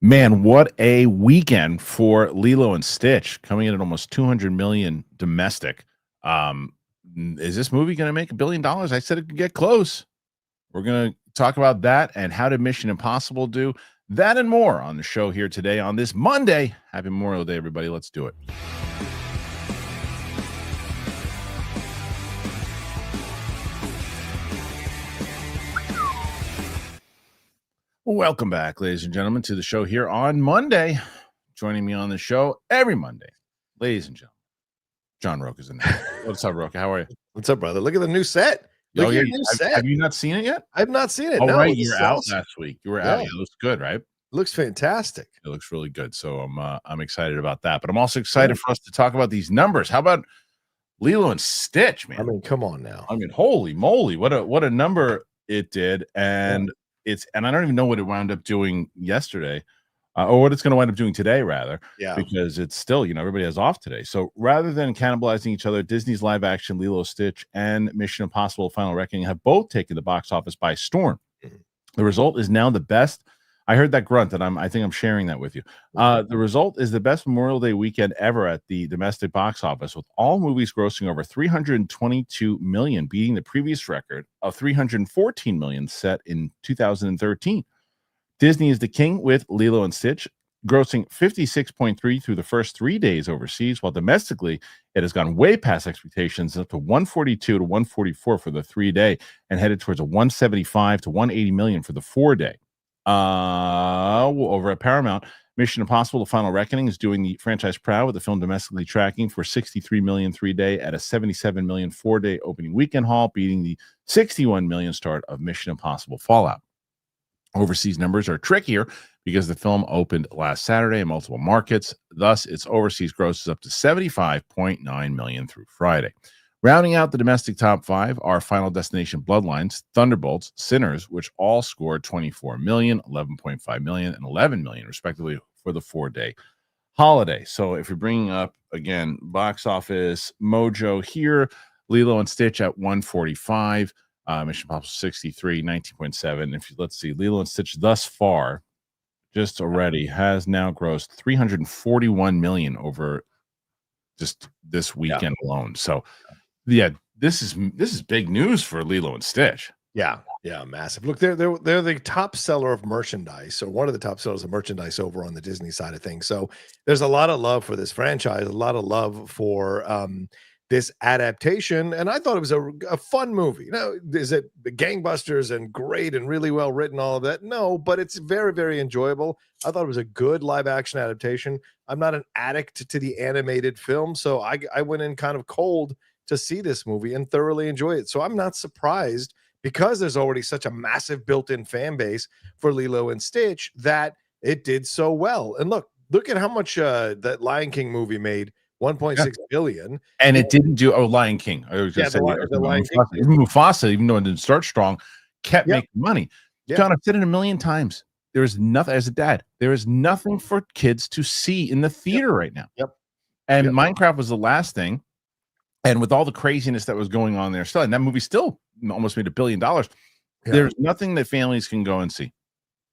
Man, what a weekend for Lilo and Stitch, coming in at almost 200 million domestic. Is this movie going to make $1 billion? I said it could get close. We're going to talk about that and how did Mission Impossible do that and more on the show here today on this Monday. Happy Memorial Day, everybody. Let's do it. Welcome back, ladies and gentlemen, to the show here on Monday. Joining me on the show every Monday, ladies and gentlemen, John Roque is in there. What's up, Roque? How are you? What's up, brother? Look at the new set. Look at your new set. Have you not seen it yet? I've not seen it. Oh, no, right. You're out last week. You were out. Yeah, it looks good, right? Looks fantastic. It looks really good. So I'm excited about that. But I'm also excited for us to talk about these numbers. How about Lilo and Stitch, man? I mean, come on now. I mean, holy moly, what a number it did. And I don't even know what it wound up doing yesterday, or what it's going to wind up doing today, rather. Yeah. Because it's still, everybody has off today. So rather than cannibalizing each other, Disney's live action Lilo Stitch and Mission Impossible Final Reckoning have both taken the box office by storm. The result is now the best. I heard that grunt, and I think I'm sharing that with you. The result is the best Memorial Day weekend ever at the domestic box office, with all movies grossing over 322 million, beating the previous record of 314 million set in 2013. Disney is the king with Lilo and Stitch, grossing 56.3 through the first 3 days overseas, while domestically it has gone way past expectations, up to 142 to 144 for the 3-day, and headed towards a 175 to 180 million for the 4-day. Over at Paramount, Mission Impossible: The Final Reckoning is doing the franchise proud, with the film domestically tracking for 63 million 3-day at a 77 million 4-day opening weekend haul, beating the 61 million start of Mission Impossible Fallout. Overseas numbers are trickier because the film opened last Saturday in multiple markets. Thus, its overseas gross is up to 75.9 million through Friday. Rounding out the domestic top five are Final Destination Bloodlines, Thunderbolts, Sinners, which all scored 24 million, 11.5 million, and 11 million, respectively, for the 4-day holiday. So if you're bringing up, again, box office mojo here, Lilo and Stitch at 145, Mission Impossible 63, 19.7. Let's see, Lilo and Stitch thus far, just already, has now grossed 341 million over just this weekend alone. So, yeah, this is big news for Lilo and Stitch. Yeah, massive. Look, they're the top seller of merchandise, or one of the top sellers of merchandise over on the Disney side of things. So there's a lot of love for this franchise, a lot of love for this adaptation, and I thought it was a fun movie. Now, is it the gangbusters and great and really well written, all of that? No, but it's very, very enjoyable. I thought it was a good live action adaptation. I'm not an addict to the animated film, so I went in kind of cold to see this movie and thoroughly enjoy it. So I'm not surprised, because there's already such a massive built-in fan base for Lilo and Stitch, that it did so well. And look at how much that Lion King movie made, 1.6 billion. And it didn't do Lion King. I was just saying the Lion King. Even Mufasa, even though it didn't start strong, kept making money. John, I've said it a million times. There is nothing, as a dad, there is nothing for kids to see in the theater right now. And Minecraft was the last thing. And with all the craziness that was going on there still, and that movie still almost made $1 billion, there's nothing that families can go and see.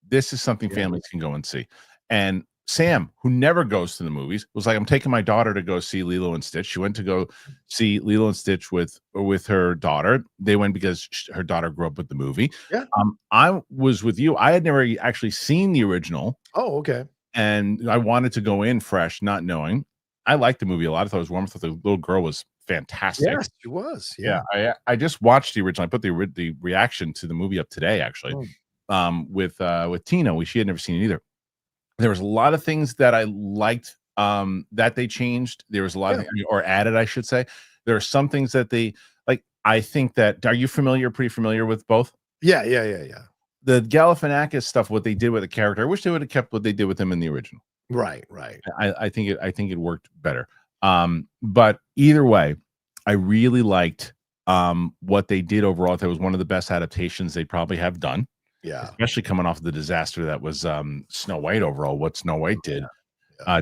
This is something families can go and see. And Sam, who never goes to the movies, was like, I'm taking my daughter to go see Lilo and Stitch. She went to go see Lilo and Stitch with her daughter. They went because her daughter grew up with the movie. I was with you. I had never actually seen the original. Oh, okay. And I wanted to go in fresh, not knowing. I liked the movie a lot. I thought it was warm. I thought the little girl was fantastic. Yes, she was. I just watched the original. I put the reaction to the movie up today, actually, with Tina. She had never seen it either. There was a lot of things that I liked that they changed. There was a lot of things, or added, I should say. There are some things that they like. I think that, are you pretty familiar with both? Yeah. The Galifianakis stuff, what they did with the character, I wish they would have kept what they did with him in the original. Right. I think it worked better. But either way, I really liked what they did overall. That was one of the best adaptations they probably have done. Yeah, especially coming off of the disaster that was Snow White overall. What Snow White did,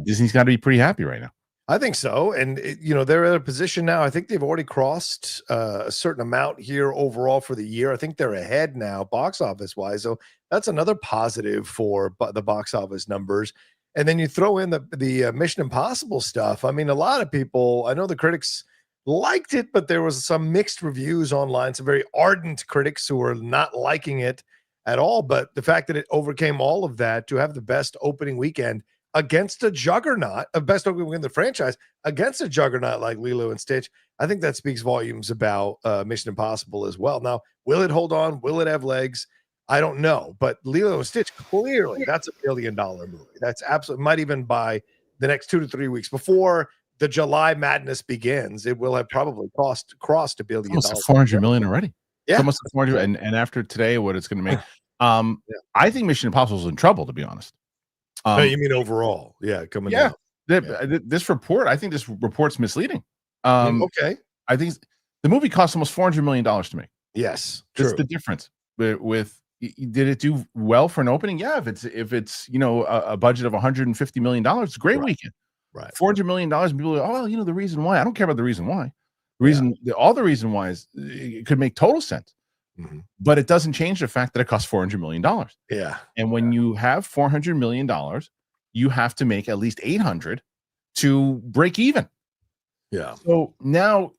Disney's got to be pretty happy right now. I think so. And, they're in a position now. I think they've already crossed a certain amount here overall for the year. I think they're ahead now, box office wise. So that's another positive for the box office numbers. And then you throw in the Mission Impossible stuff. I mean, a lot of people, I know the critics liked it, but there was some mixed reviews online, some very ardent critics who were not liking it at all. But the fact that it overcame all of that to have the best opening weekend against a juggernaut, a best opening weekend in the franchise against a juggernaut like Lilo and Stitch, I think that speaks volumes about Mission Impossible as well. Now, will it hold on? Will it have legs? I don't know, but Lilo and Stitch, clearly that's $1 billion movie. That's absolutely, might even by the next 2 to 3 weeks before the July madness begins, it will have probably crossed $1 billion. Almost 400 million already. Yeah. It's almost 400, and after today, what it's going to make. I think Mission Impossible is in trouble, to be honest. No, you mean overall? Yeah, coming down. Yeah. This report, I think this report's misleading. Okay. I think the movie cost almost $400 million to make. Yes, that's the difference. With did it do well for an opening? Yeah, if it's a budget of $150 million, it's a great weekend. Right. $400 million. And people are like, oh, the reason why. I don't care about the reason why. All the reason why is it could make total sense. Mm-hmm. But it doesn't change the fact that it costs $400 million. Yeah. And when you have $400 million, you have to make at least 800 to break even. Yeah. So now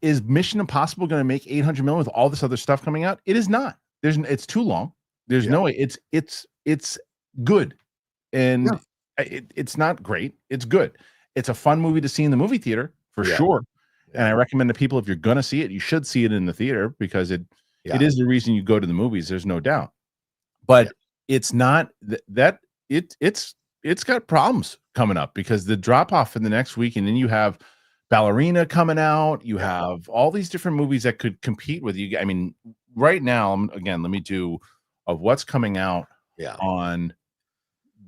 is Mission Impossible going to make 800 million with all this other stuff coming out? It is not. It's too long. There's no way. It's good. And it's not great. It's good. It's a fun movie to see in the movie theater for sure. Yeah. And I recommend to people, if you're going to see it, you should see it in the theater because it is the reason you go to the movies. There's no doubt. But it's not that it's got problems coming up because the drop off in the next week, and then you have Ballerina coming out. You have all these different movies that could compete with you. I mean, right now, again, let me do of what's coming out on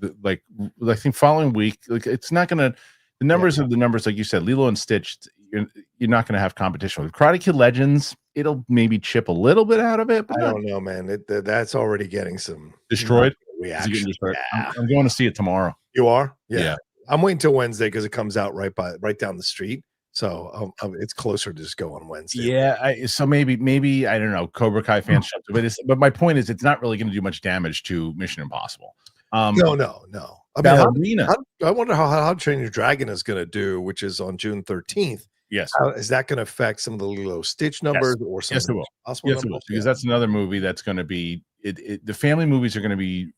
the I think following week. Like it's not gonna the numbers of the numbers, like you said, Lilo and Stitch. You're not going to have competition with Karate Kid Legends. It'll maybe chip a little bit out of it, but I don't know, man. That's already getting some destroyed reaction. I'm going to see it tomorrow. You are? Yeah. I'm waiting till Wednesday because it comes out right down the street. So it's closer to just go on Wednesday. Yeah. So maybe I don't know. Cobra Kai fans, but my point is, it's not really going to do much damage to Mission Impossible. No. I Ballerina. I wonder how Train Your Dragon is going to do, which is on June 13th. Yes. How is that going to affect some of the Lilo Stitch numbers or some? Yes, it will. Yes, it will. Because that's another movie that's going to be the family movies are going to be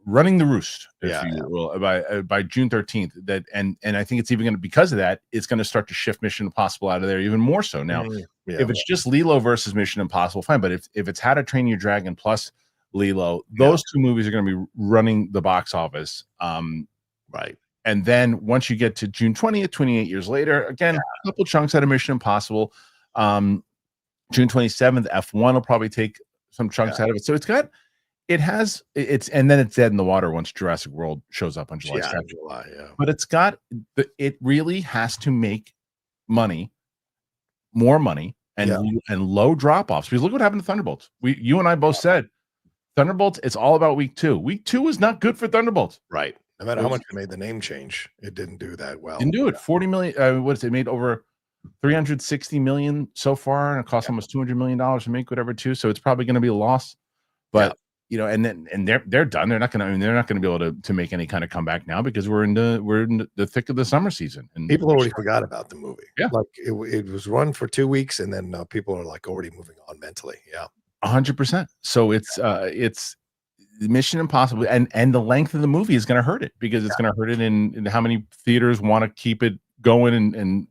running the roost, if you will, by June 13th. That and I think it's even going to, because of that, it's going to start to shift Mission Impossible out of there even more so. Now, if it's just Lilo versus Mission Impossible, fine. But if it's How to Train Your Dragon plus Lilo, those two movies are going to be running the box office. Right. And then once you get to June 20th, 28 years later, again, a couple chunks out of Mission Impossible. June 27th, F1 will probably take some chunks out of it. So and then it's dead in the water once Jurassic World shows up on July 2nd. But it really has to make money, more money, and low drop-offs. Because look what happened to Thunderbolts. You and I both said, Thunderbolts, it's all about week 2. Week 2 is not good for Thunderbolts. Right. No matter how much they made the name change, it didn't do that well. Didn't do it. 40 million. What is it? Made over 360 million so far, and it cost almost $200 million to make whatever too. So it's probably going to be a loss. But and they're done. They're not going to be able to make any kind of comeback now because we're in the thick of the summer season. And people already forgot about the movie. Yeah, like it was run for 2 weeks, and then people are like already moving on mentally. Yeah, 100%. So it's Mission Impossible, and the length of the movie is going to hurt it because it's going to hurt it in how many theaters want to keep it going and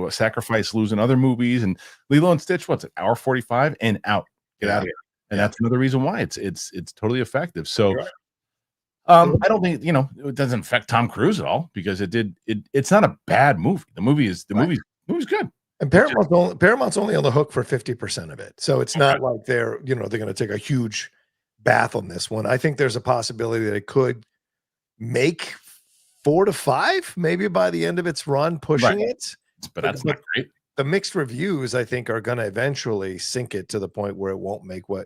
sacrifice losing other movies. And Lilo and Stitch, what's it, hour 45 and out, get out of here. And that's another reason why it's totally effective. So I don't think it doesn't affect Tom Cruise at all because it's not a bad movie. The movie's good. And Paramount's only on the hook for 50% of it. So it's not like they're going to take a huge bath on this one. I think there's a possibility that it could make 4 to 5 maybe by the end of its run, pushing it. But that's not great. The mixed reviews, I think, are going to eventually sink it to the point where it won't make what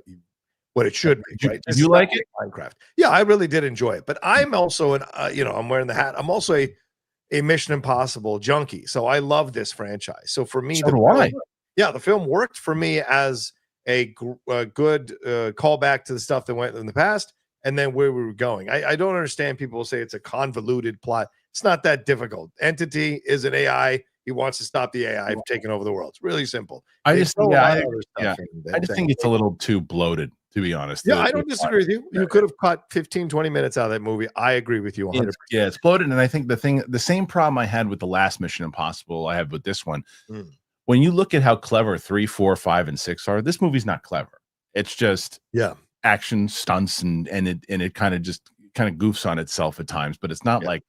it should make. Right? Did you like it? Minecraft. Yeah, I really did enjoy it. But I'm also I'm wearing the hat. I'm also a a Mission Impossible junkie, so I love this franchise. So for me, So do I. the film worked for me as a good callback to the stuff that went in the past, and then where we were going. I don't understand people who say it's a convoluted plot. It's not that difficult. Entity is an AI. He wants to stop the AI from taking over the world. It's really simple. I just think it's a little too bloated, to be honest. Yeah, I don't disagree with you. You could have cut 15, 20 minutes out of that movie. I agree with you 100%. Yeah, it's bloated. And I think the same problem I had with the last Mission Impossible, I have with this one. When you look at how clever 3, 4, 5, and 6 are, this movie's not clever. It's just action stunts and it kind of goofs on itself at times, but it's not like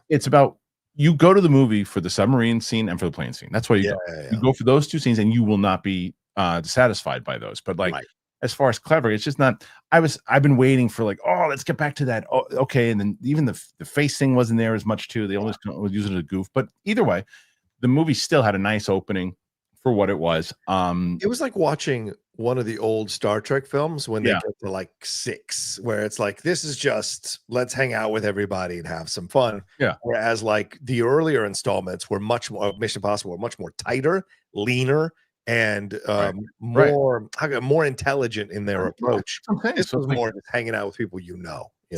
it's about you go to the movie for the submarine scene and for the plane scene. That's why you go. You go for those two scenes and you will not be dissatisfied by those. But as far as clever, it's just not. I've been waiting for let's get back to that. Oh, okay. And then even the face thing wasn't there as much too. They always was using it as a goof. But either way, the movie still had a nice opening for what it was. It was like watching one of the old Star Trek films when they get to 6, where it's like, this is just let's hang out with everybody and have some fun. Yeah. Whereas the earlier installments were much more Mission Impossible, were much more tighter, leaner, and more intelligent in their approach. This was more just hanging out with people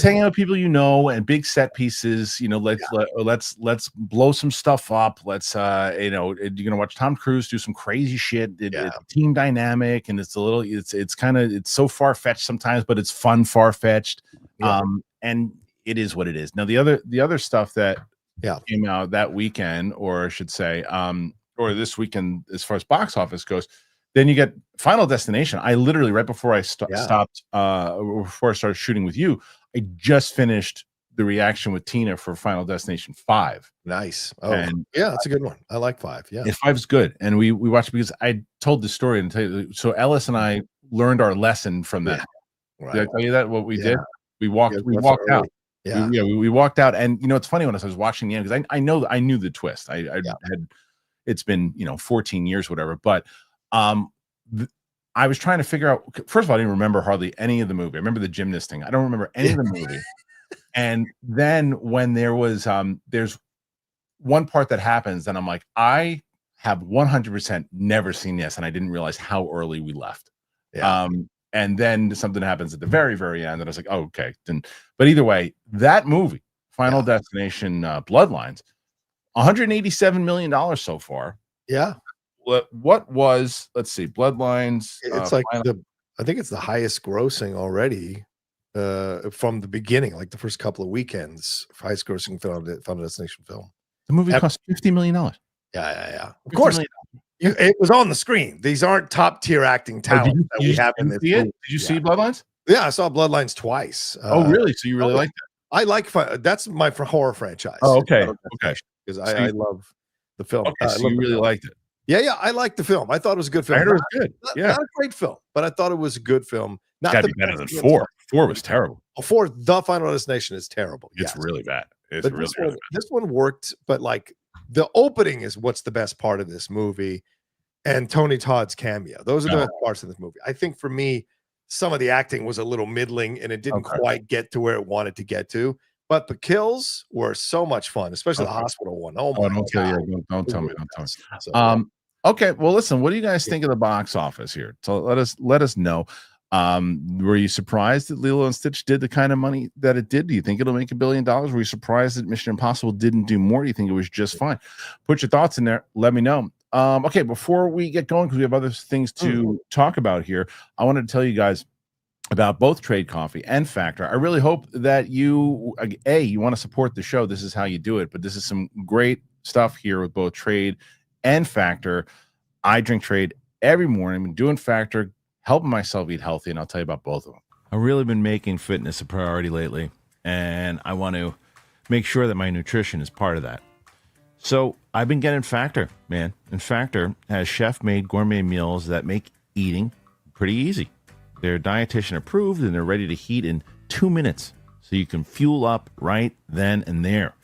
hanging out with people and big set pieces. Let's blow some stuff up. Let's you're gonna watch Tom Cruise do some crazy shit. It's team dynamic, and it's so far fetched sometimes, but it's fun far fetched. And it is what it is. Now the other stuff that came out that weekend, or I should say, or this weekend, as far as box office goes, then you get Final Destination. I literally, right before I stopped, before I started shooting with you, I just finished the reaction with Tina for Final Destination 5. Nice. Oh, and that's a good one. I like 5. Yeah, 5's good. And we watched because I told the story and tell you. So Ellis and I learned our lesson from that. Right. Did I tell you that? What we did? We walked out. Yeah, we walked out, and it's funny when I was watching the end because I knew the twist. I had. It's been 14 years, whatever. But I was trying to figure out. First of all, I didn't remember hardly any of the movie. I remember the gymnast thing. I don't remember any of the movie. And then when there's one part that happens, and I'm like, I have 100% never seen this, and I didn't realize how early we left. Yeah. And then something happens at the very, very end, and I was like, oh, okay. But either way, that movie, Final Destination Bloodlines, $187 million so far. Yeah. What was, let's see, Bloodlines? It's I think it's the highest grossing already from the beginning, like the first couple of weekends, highest grossing Final Destination film. The movie cost $50 million. Yeah. Of course. It was on the screen. These aren't top tier acting talent that we have in this movie. Did you see Bloodlines? Yeah, I saw Bloodlines twice. Oh, really? So you really liked it? I like that's my horror franchise. Oh, okay. Because I love the film. Okay, so you really liked it. Yeah, I liked the film. I thought it was a good film. I heard it was good. Not a great film, but I thought it was a good film. Not gotta be better than 4. 4 was terrible. 4, The Final Destination is terrible. It's really bad. It's really bad. This one worked, but the opening is what's the best part of this movie, and Tony Todd's cameo. Those are the best parts of this movie. I think for me, some of the acting was a little middling, and it didn't quite get to where it wanted to get to. But the kills were so much fun, especially the hospital one. Oh my God. Don't tell me. So, okay, well, listen. What do you guys think of the box office here? So let us know. Were you surprised that Lilo and Stitch did the kind of money that it did? Do you think it'll make $1 billion? Were you surprised that Mission Impossible didn't do more? Do you think it was just fine? Put your thoughts in there. Let me know. Okay, before we get going, because we have other things to talk about here, I wanted to tell you guys about both Trade Coffee and Factor. I really hope that you want to support the show. This is how you do it. But this is some great stuff here with both Trade and Factor. I drink Trade every morning. I'm doing Factor, helping myself eat healthy, and I'll tell you about both of them. I've really been making fitness a priority lately, and I want to make sure that my nutrition is part of that. So I've been getting Factor, man. And Factor has chef-made gourmet meals that make eating pretty easy. They're dietitian approved, and they're ready to heat in 2 minutes, so you can fuel up right then and there.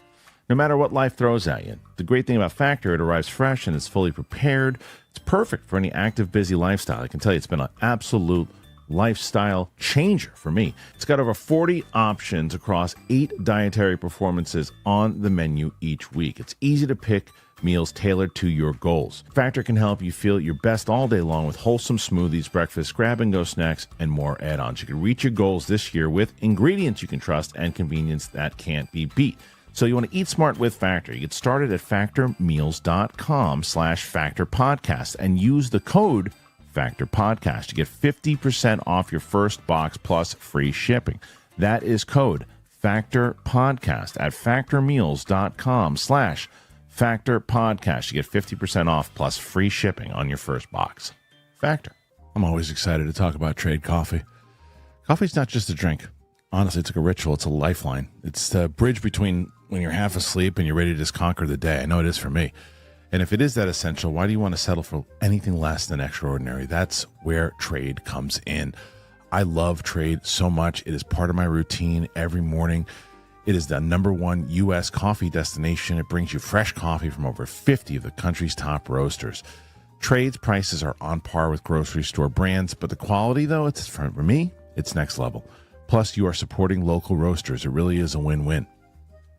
No matter what life throws at you. The great thing about Factor, it arrives fresh and it's fully prepared. It's perfect for any active, busy lifestyle. I can tell you it's been an absolute lifestyle changer for me. It's got over 40 options across 8 dietary performances on the menu each week. It's easy to pick meals tailored to your goals. Factor can help you feel your best all day long with wholesome smoothies, breakfast, grab-and-go snacks, and more add-ons. You can reach your goals this year with ingredients you can trust and convenience that can't be beat. So you want to eat smart with Factor. You get started at factormeals.com/factorpodcast and use the code Factor Podcast to get 50% off your first box plus free shipping. That is code Factor Podcast at factormeals.com/Factor Podcast. You get 50% off plus free shipping on your first box. Factor. I'm always excited to talk about trade coffee. Coffee's not just a drink. Honestly, it's like a ritual. It's a lifeline. It's the bridge between when you're half asleep and you're ready to just conquer the day. I know it is for me. And if it is that essential, why do you want to settle for anything less than extraordinary? That's where trade comes in. I love trade so much. It is part of my routine every morning. It is the #1 U.S. coffee destination. It brings you fresh coffee from over 50 of the country's top roasters. Trade's prices are on par with grocery store brands, but the quality, though, it's for me, it's next level. Plus, you are supporting local roasters. It really is a win-win.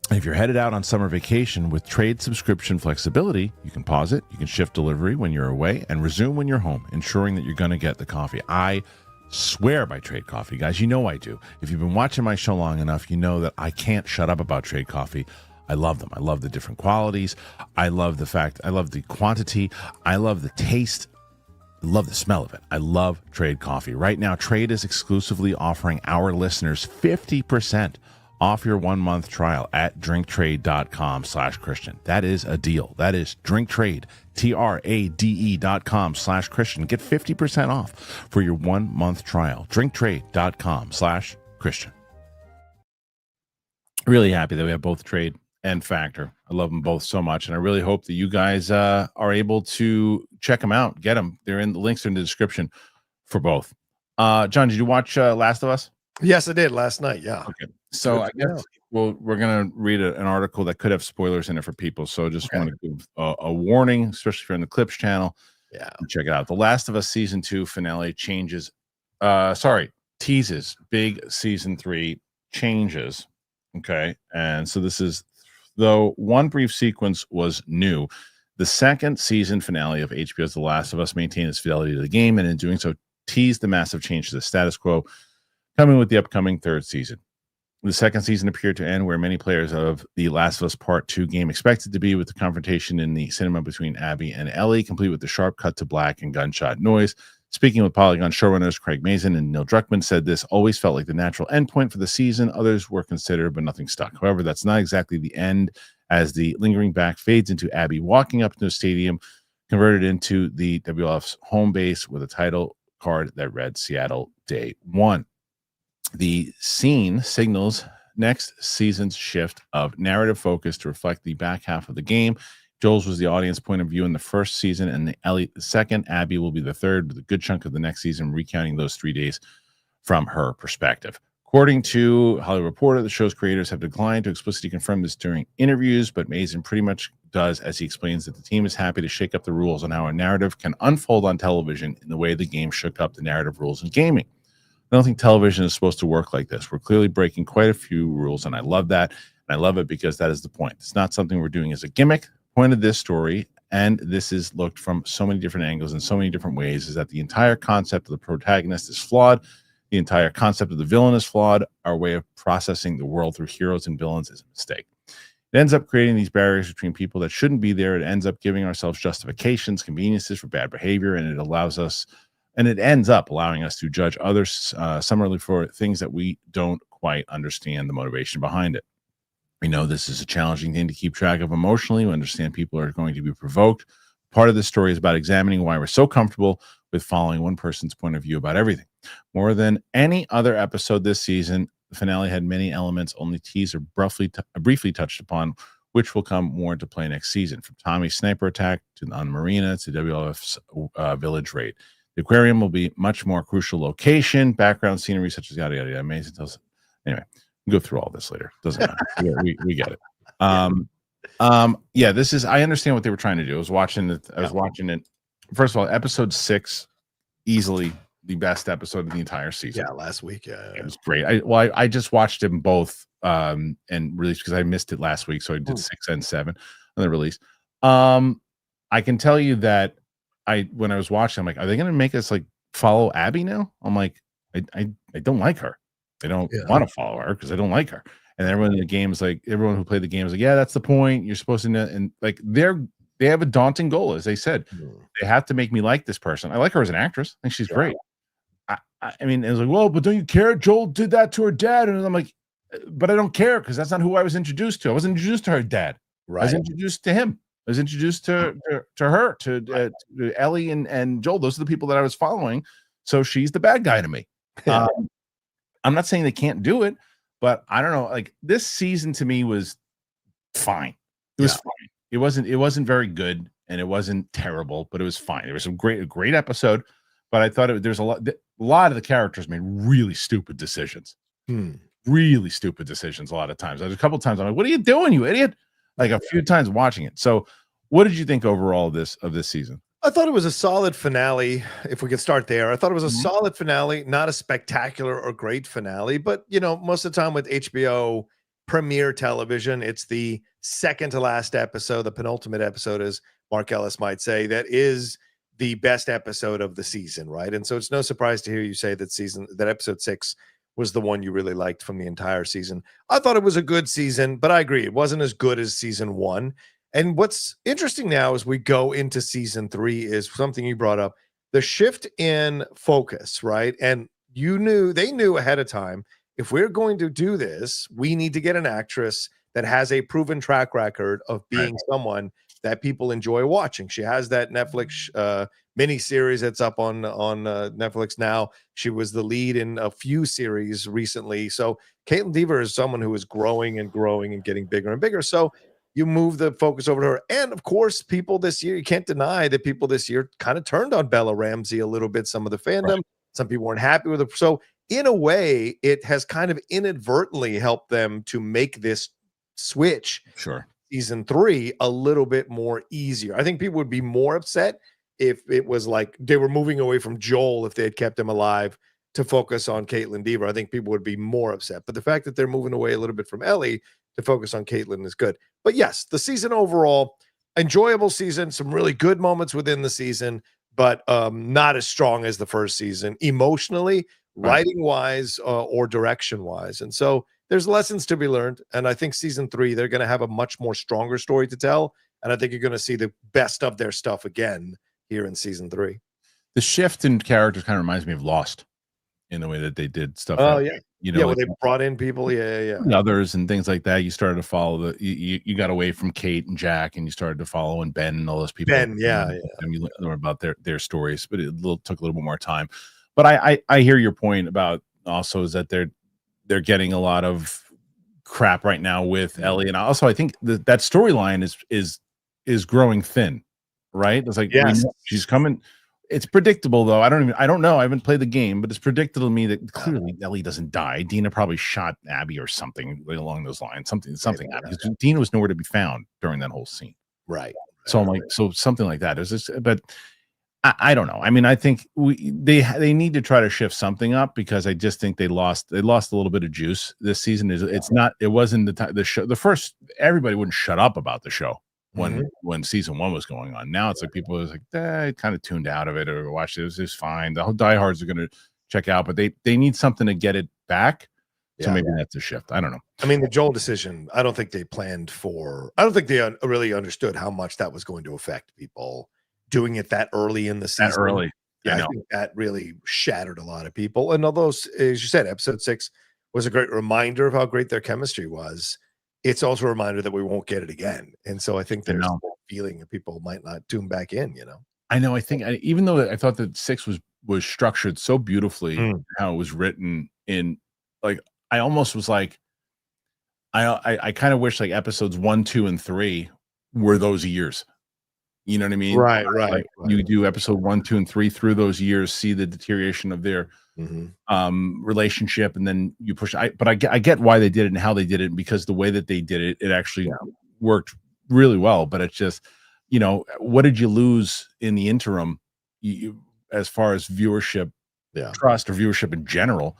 If you're headed out on summer vacation with Trade subscription flexibility, you can pause it, you can shift delivery when you're away, and resume when you're home, ensuring that you're going to get the coffee. I swear by Trade coffee, guys. You know I do. If you've been watching my show long enough, you know that I can't shut up about Trade coffee. I love them. I love the different qualities. I love the fact, I love the quantity. I love the taste. I love the smell of it. I love Trade coffee. Right now, Trade is exclusively offering our listeners 50% off your 1-month trial at drinktrade.com/Christian. That is a deal. That is drinktrade, TRADE.com/Christian. Get 50% off for your 1-month trial. drinktrade.com/Christian. Really happy that we have both Trade and Factor. I love them both so much, and I really hope that you guys are able to check them out, get them. The links are in the description for both. John, did you watch Last of Us? Yes, I did last night. Yeah. Okay. So I guess we're going to read an article that could have spoilers in it for people. So just want to give a warning, especially if you're on the Clips channel. Yeah. Check it out. The Last of Us season 2 finale teases big season 3 changes. Okay. And so this is, though one brief sequence was new, the second season finale of HBO's The Last of Us maintained its fidelity to the game, and in doing so teased the massive change to the status quo coming with the upcoming third season. The second season appeared to end where many players of The Last of Us Part 2 game expected to be, with the confrontation in the cinema between Abby and Ellie, complete with the sharp cut to black and gunshot noise. Speaking with Polygon showrunners Craig Mazin and Neil Druckmann, said this always felt like the natural endpoint for the season. Others were considered, but nothing stuck. However, that's not exactly the end, as the lingering back fades into Abby walking up to a stadium converted into the WLF's home base with a title card that read Seattle Day 1. The scene signals next season's shift of narrative focus to reflect the back half of the game. Joel's was the audience point of view in the first season, and Ellie the second. Abby will be the third, with a good chunk of the next season recounting those 3 days from her perspective. According to Hollywood Reporter, the show's creators have declined to explicitly confirm this during interviews, but Mazin pretty much does, as he explains that the team is happy to shake up the rules on how a narrative can unfold on television in the way the game shook up the narrative rules in gaming. I don't think television is supposed to work like this. We're clearly breaking quite a few rules, and I love that. And I love it because that is the point. It's not something we're doing as a gimmick. The point of this story, and this is looked from so many different angles in so many different ways, is that the entire concept of the protagonist is flawed. The entire concept of the villain is flawed. Our way of processing the world through heroes and villains is a mistake. It ends up creating these barriers between people that shouldn't be there. It ends up giving ourselves justifications, conveniences for bad behavior, and it ends up allowing us to judge others summarily for things that we don't quite understand the motivation behind it. We know this is a challenging thing to keep track of emotionally. We understand people are going to be provoked. Part of this story is about examining why we're so comfortable with following one person's point of view about everything. More than any other episode this season, the finale had many elements only teased or briefly touched upon, which will come more into play next season. From Tommy's sniper attack to the marina to WLF's village raid. The aquarium will be much more crucial location, background scenery such as yada yada yada. Amazing. Anyway, we'll go through all this later. Doesn't matter. we get it. This is. I understand what they were trying to do. I was watching it. First of all, episode 6, easily the best episode of the entire season. Yeah, last week. Yeah. It was great. I just watched them both and released because I missed it last week. So I did 6 and 7 on the release. I can tell you that when I was watching, I'm like, are they gonna make us like follow Abby now? I'm like, I don't like her. I don't want to follow her because I don't like her. And everyone in the game is like, everyone who played the game is like, yeah, that's the point. You're supposed to know, and like they have a daunting goal, as they said. They have to make me like this person. I like her as an actress. I think she's great. I mean, it was like, well, but don't you care? Joel did that to her dad. And I'm like, but I don't care because that's not who I was introduced to. I wasn't introduced to her dad. Right. I was introduced to him. I was introduced to her, to Ellie and Joel. Those are the people that I was following. So she's the bad guy to me. I'm not saying they can't do it, but I don't know. Like this season to me was fine. It was fine. It wasn't very good and it wasn't terrible, but it was fine. There was a great episode, but I thought there's a lot of the characters made really stupid decisions. Really stupid decisions a lot of times. There's a couple of times I'm like, what are you doing, you idiot? Like a few times watching it. So what did you think overall of this season? I thought it was a solid finale. If we could start there, I thought it was a solid finale, not a spectacular or great finale, but you know, most of the time with HBO premiere television, it's the second to last episode, the penultimate episode, as Mark Ellis might say, that is the best episode of the season, right? And so it's no surprise to hear you say that episode 6 was the one you really liked from the entire season. I thought it was a good season, but I agree, it wasn't as good as season 1. And what's interesting now as we go into season 3 is something you brought up, the shift in focus, right? And they knew ahead of time, if we're going to do this, we need to get an actress that has a proven track record of being someone that people enjoy watching. She has that Netflix miniseries that's up on Netflix now. She was the lead in a few series recently. So Caitlin Dever is someone who is growing and growing and getting bigger and bigger. So you move the focus over to her. And of course, people this year, you can't deny that people this year kind of turned on Bella Ramsey a little bit, some of the fandom. Some people weren't happy with her. So in a way, it has kind of inadvertently helped them to make this switch season 3 a little bit more easier. I think people would be more upset if it was like they were moving away from Joel, if they had kept him alive, to focus on Caitlin Dever. I think people would be more upset. But the fact that they're moving away a little bit from Ellie to focus on Caitlin is good. But yes, the season overall, enjoyable season, some really good moments within the season, but not as strong as the first season emotionally, writing wise, or direction wise. And so there's lessons to be learned. And I think season 3, they're going to have a much more stronger story to tell. And I think you're going to see the best of their stuff again here in season 3. The shift in characters kind of reminds me of Lost in the way that they did stuff. Oh, yeah. You know, where they brought in people, others and things like that. You started to follow you got away from Kate and Jack, and you started to follow and Ben and all those people. Ben, and you learn about their stories, but it took a little bit more time. But I hear your point about also is that they're getting a lot of crap right now with Ellie, and also I think that storyline is growing thin, right? It's like she's coming. It's predictable though. I don't know. I haven't played the game, but it's predictable to me that clearly Ellie doesn't die. Dina probably shot Abby or something along those lines. Something because Dina was nowhere to be found during that whole scene. Right. So I'm like, so something like that. Is this? But I don't know. I mean, I think they need to try to shift something up because I just think they lost a little bit of juice this season. It wasn't the show. The first everybody wouldn't shut up about the show when season 1 was going on. Now it's like people was like kind of tuned out of it or watched it. It was fine. The whole diehards are going to check out, but they need something to get it back. So maybe that's a shift. I don't know. I mean, the Joel decision, I don't think they planned for. I don't think they really understood how much that was going to affect people doing it that early in the season. That early. I think that really shattered a lot of people. And although, as you said, episode 6 was a great reminder of how great their chemistry was, it's also a reminder that we won't get it again. And so I think there's a feeling that people might not tune back in, I know. I think even though I thought that 6 was structured so beautifully, how it was written in, like, I almost was like, I kind of wish like episodes 1, 2, and 3 were those years. You know what I mean? Right. You do episode 1, 2, and 3 through those years, see the deterioration of their relationship, and then you push. But I get why they did it and how they did it, because the way that they did it, it actually worked really well. But it's just, what did you lose in the interim, as far as viewership trust or viewership in general,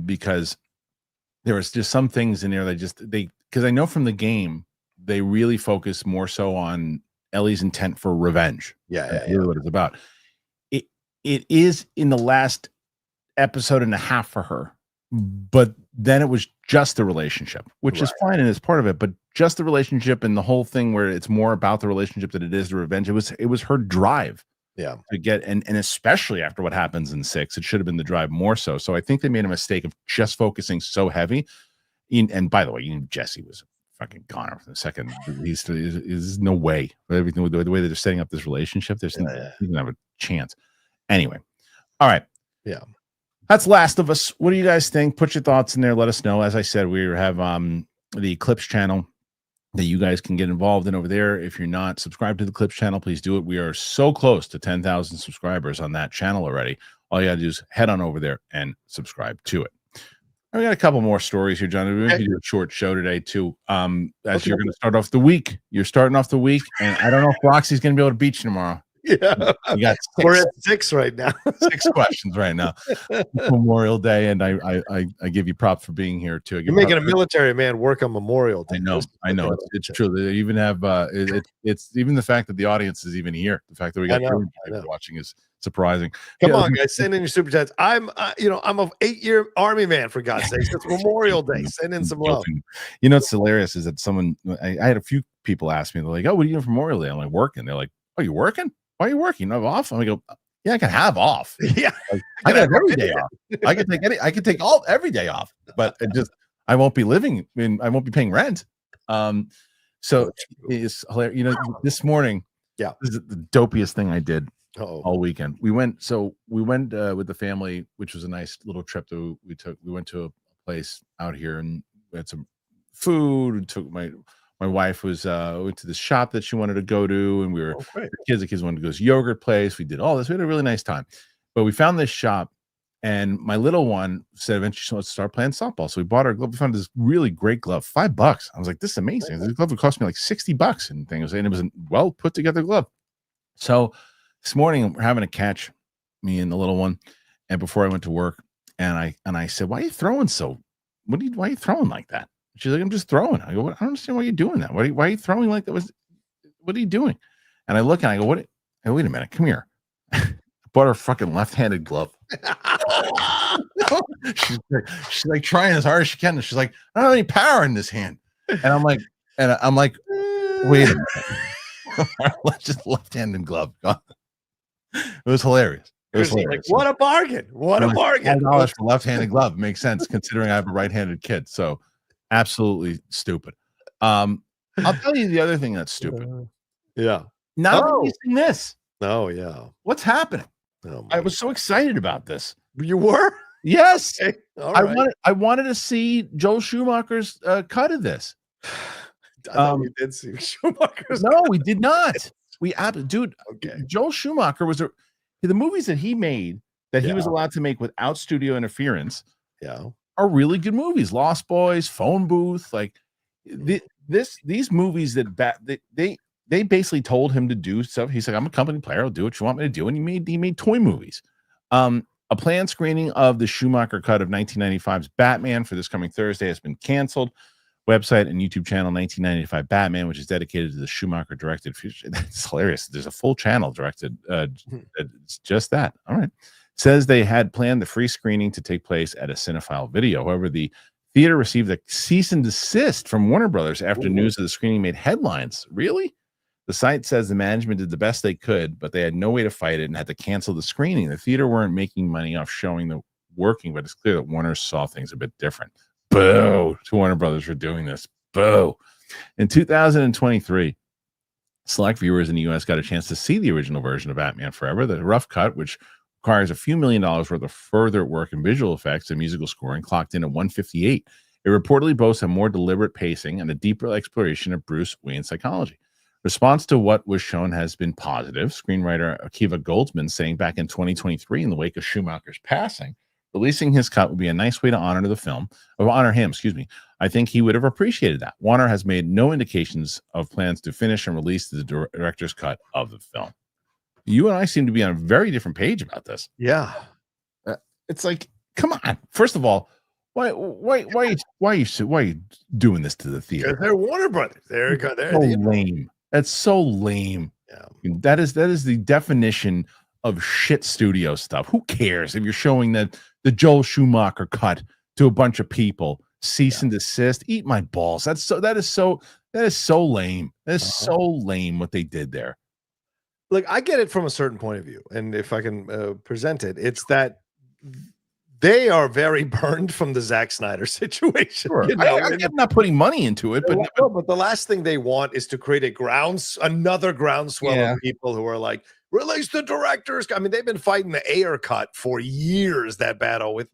because there was just some things in there that because I know from the game they really focus more so on Ellie's intent for revenge. That's really what it's about. It is in the last episode and a half for her, but then it was just the relationship, which is fine and it's part of it, but just the relationship and the whole thing where it's more about the relationship than it is the revenge. It was her drive to get, and especially after what happens in 6, it should have been the drive more so. So I think they made a mistake of just focusing so heavy. And by the way, Jesse was fucking goner for the second. There's no way. Everything with the way that they're setting up this relationship, there's he doesn't have a chance. Anyway, all right. Yeah. That's Last of Us. What do you guys think? Put your thoughts in there. Let us know. As I said, we have the Clips channel that you guys can get involved in over there. If you're not subscribed to the Clips channel, please do it. We are so close to 10,000 subscribers on that channel already. All you got to do is head on over there and subscribe to it. We got a couple more stories here, John. We're going to do a short show today, too. As you're going to start off the week. You're starting off the week, and I don't know if Roxy's going to be able to beat you tomorrow. Yeah, we got 6. We're at 6 right now. 6 questions right now. Memorial Day, and I give you props for being here too. You're making a military man work on Memorial Day. I know. It's true. They even have it's even the fact that the audience is even here. The fact that we got people watching is surprising. Come on, guys, send in your super chats. I'm an 8-year Army man, for God's sake. It's Memorial Day. Send in some love. What's hilarious is that I had a few people ask me, they're like, "Oh, what are you doing for Memorial Day?" I'm like, "Working." They're like, "Oh, you working? Why are you working? You have off?" I go, "Yeah, I can have off. Yeah, I can have every day off. I can take every day off, but I won't be living. I won't be paying rent." So it's hilarious. This morning, this is the dopiest thing I did all weekend. We went with the family, which was a nice little trip that we took. We went to a place out here and we had some food. And took my wife went to this shop that she wanted to go to, and we were the kids wanted to go to this yogurt place. We did all this. We had a really nice time, but we found this shop, and my little one said eventually she wants to start playing softball. So we bought her a glove. We found this really great glove, $5. I was like, "This is amazing." This glove would cost me like $60 and things, and it was a well put together glove. So this morning we're having a catch, me and the little one, and before I went to work, and I said, "Why are you throwing why are you throwing like that?" She's like, "I'm just throwing." I go, "I don't understand why you're doing that. Why are you throwing like that? What are you doing?" And I look and I go, "What? Hey, wait a minute, come here." I bought her a fucking left-handed glove. she's like trying as hard as she can. And she's like, "I don't have any power in this hand." And I'm like, wait a minute. Let's just left-handed glove. It was hilarious. It was hilarious. Like, what a bargain. What a bargain. $5 for left-handed glove makes sense considering I have a right-handed kid. So absolutely stupid. I'll tell you the other thing that's stupid. Not releasing this. Oh, yeah. What's happening? Oh, I was so excited about this. You were? Yes. Okay. All right. I wanted to see Joel Schumacher's cut of this. I thought we did see Schumacher's. No, we did not. Dude, okay. Joel Schumacher was the movies that he made that he was allowed to make without studio interference. Are really good movies. Lost Boys, Phone Booth, like these movies that they basically told him to do stuff. He's like, "I'm a company player. I'll do what you want me to do." And he made toy movies. A planned screening of the Schumacher cut of 1995's Batman for this coming Thursday has been canceled. Website and YouTube channel 1995 Batman, which is dedicated to the Schumacher directed future. That's hilarious. There's a full channel directed. It's just that. All right. Says they had planned the free screening to take place at a Cinephile Video. However, the theater received a cease and desist from Warner Brothers after news of the screening made headlines. Really? The site says the management did the best they could, but they had no way to fight it and had to cancel the screening. The theater weren't making money off showing the working, but it's clear that Warner saw things a bit different. Boo to Warner Brothers for doing this. Boo. In 2023, select viewers in the U.S. got a chance to see the original version of Batman Forever, the rough cut, which requires a few $1 million worth of further work in visual effects and musical scoring, clocked in at 158. It reportedly boasts a more deliberate pacing and a deeper exploration of Bruce Wayne's psychology. Response to what was shown has been positive. Screenwriter Akiva Goldsman saying back in 2023, in the wake of Schumacher's passing, releasing his cut would be a nice way to honor him. I think he would have appreciated that. Warner has made no indications of plans to finish and release the director's cut of the film. You and I seem to be on a very different page about this. Yeah. It's like, come on. First of all, why are you doing this to the theater? Because they're Warner Brothers. They're So lame. That's so lame. Yeah. That is the definition of shit studio stuff. Who cares if you're showing the Joel Schumacher cut to a bunch of people? Cease and desist. Eat my balls. That is so lame. That is so lame what they did there. Look, I get it from a certain point of view, and if I can present it, it's that they are very burned from the Zack Snyder situation. Sure. You know? I'm not putting money into it, but the last thing they want is to create another groundswell of people who are like, release the directors. I mean, they've been fighting the Ayer cut for years, that battle with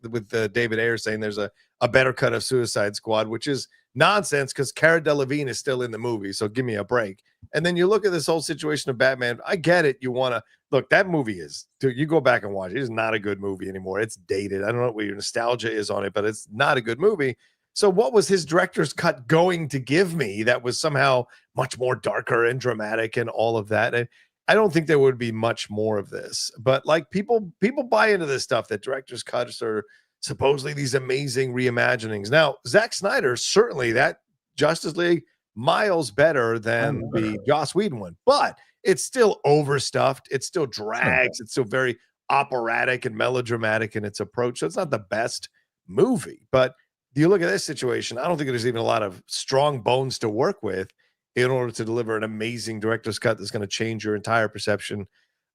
David Ayer saying there's a better cut of Suicide Squad, which is nonsense because Cara Delevingne is still in the movie, so give me a break. And then you look at this whole situation of Batman. I get it. You want to look, that movie you go back and watch it. It's not a good movie anymore. It's dated. I don't know what your nostalgia is on it, but it's not a good movie. So what was his director's cut going to give me that was somehow much more darker and dramatic and all of that? And I don't think there would be much more of this, but like people buy into this stuff that director's cuts are supposedly these amazing reimaginings. Now, Zack Snyder, certainly that Justice League miles better than the Joss Whedon one, but it's still overstuffed. It still drags. It's still very operatic and melodramatic in its approach. So it's not the best movie, but you look at this situation, I don't think there's even a lot of strong bones to work with in order to deliver an amazing director's cut that's going to change your entire perception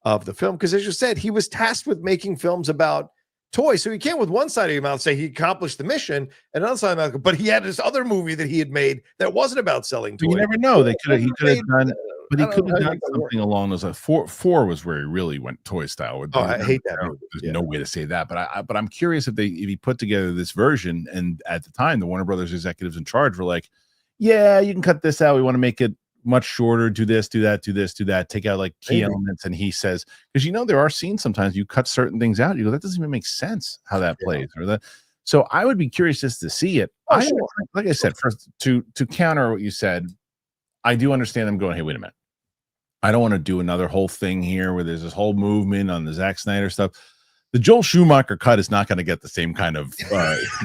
of the film. Because as you said, he was tasked with making films about toys. So you can't with one side of your mouth say he accomplished the mission and another side of the mouth, but he had this other movie that he had made that wasn't about selling toys. You never know. He could have done, but he could have done something along those lines. Four was where he really went toy style. I hate that movie. There's no way to say that, but I'm curious if he put together this version, and at the time the Warner Brothers executives in charge were like, yeah, you can cut this out. We want to make it much shorter. Do this, do that, do this, do that. Take out like key elements. And he says, because there are scenes sometimes you cut certain things out. You go, that doesn't even make sense how that plays or that. So I would be curious just to see it. Sure. Like I said, first to counter what you said, I do understand them going, hey, wait a minute. I don't want to do another whole thing here where there's this whole movement on the Zack Snyder stuff. The Joel Schumacher cut is not going to get the same kind of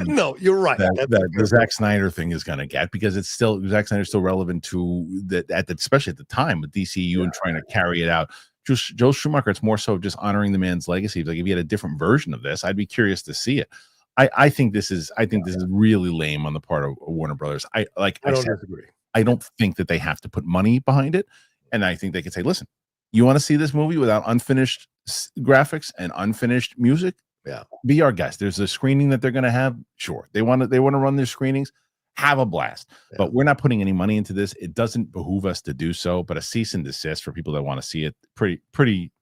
no, you're right. That the Zack Snyder thing is going to get, because it's still Zack Snyder's still relevant to that, especially at the time with DCU and trying to carry it out. Just Joel Schumacher, it's more so just honoring the man's legacy. Like if he had a different version of this, I'd be curious to see it. I think this is really lame on the part of Warner Brothers. I don't disagree. I don't think that they have to put money behind it, and I think they could say, listen, you want to see this movie without unfinished graphics and unfinished music? Yeah, be our guest. There's a screening that they're going to have. Sure, they want to run their screenings. Have a blast. Yeah. But we're not putting any money into this. It doesn't behoove us to do so. But a cease and desist for people that want to see it, pretty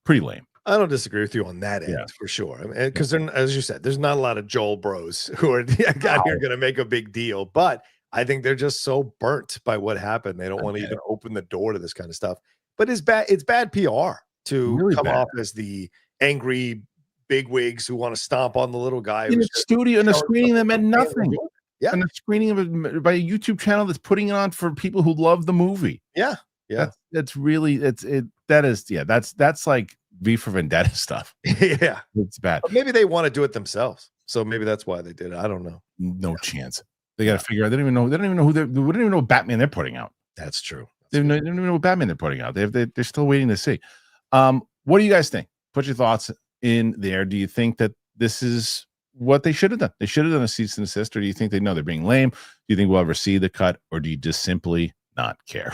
lame. I don't disagree with you on that end for sure. Because as you said, there's not a lot of Joel bros who are here going to make a big deal. But I think they're just so burnt by what happened. They don't want to even open the door to this kind of stuff. But it's bad PR to really come off as the angry bigwigs who want to stomp on the little guy in the studio, and a screening that meant nothing. Yeah, and a screening of it by a YouTube channel that's putting it on for people who love the movie. Yeah. That's really that's like V for Vendetta stuff. Yeah, it's bad. But maybe they want to do it themselves, so maybe that's why they did it. I don't know. No chance. They got to figure out. They don't even know. They don't even know they don't even know what Batman they're putting out. That's true. They don't even know what Batman they're putting out. They're still waiting to see. What do you guys think? Put your thoughts in there. Do you think that this is what they should have done? They should have done a cease and desist, or do you think they know they're being lame? Do you think we'll ever see the cut, or do you just simply not care?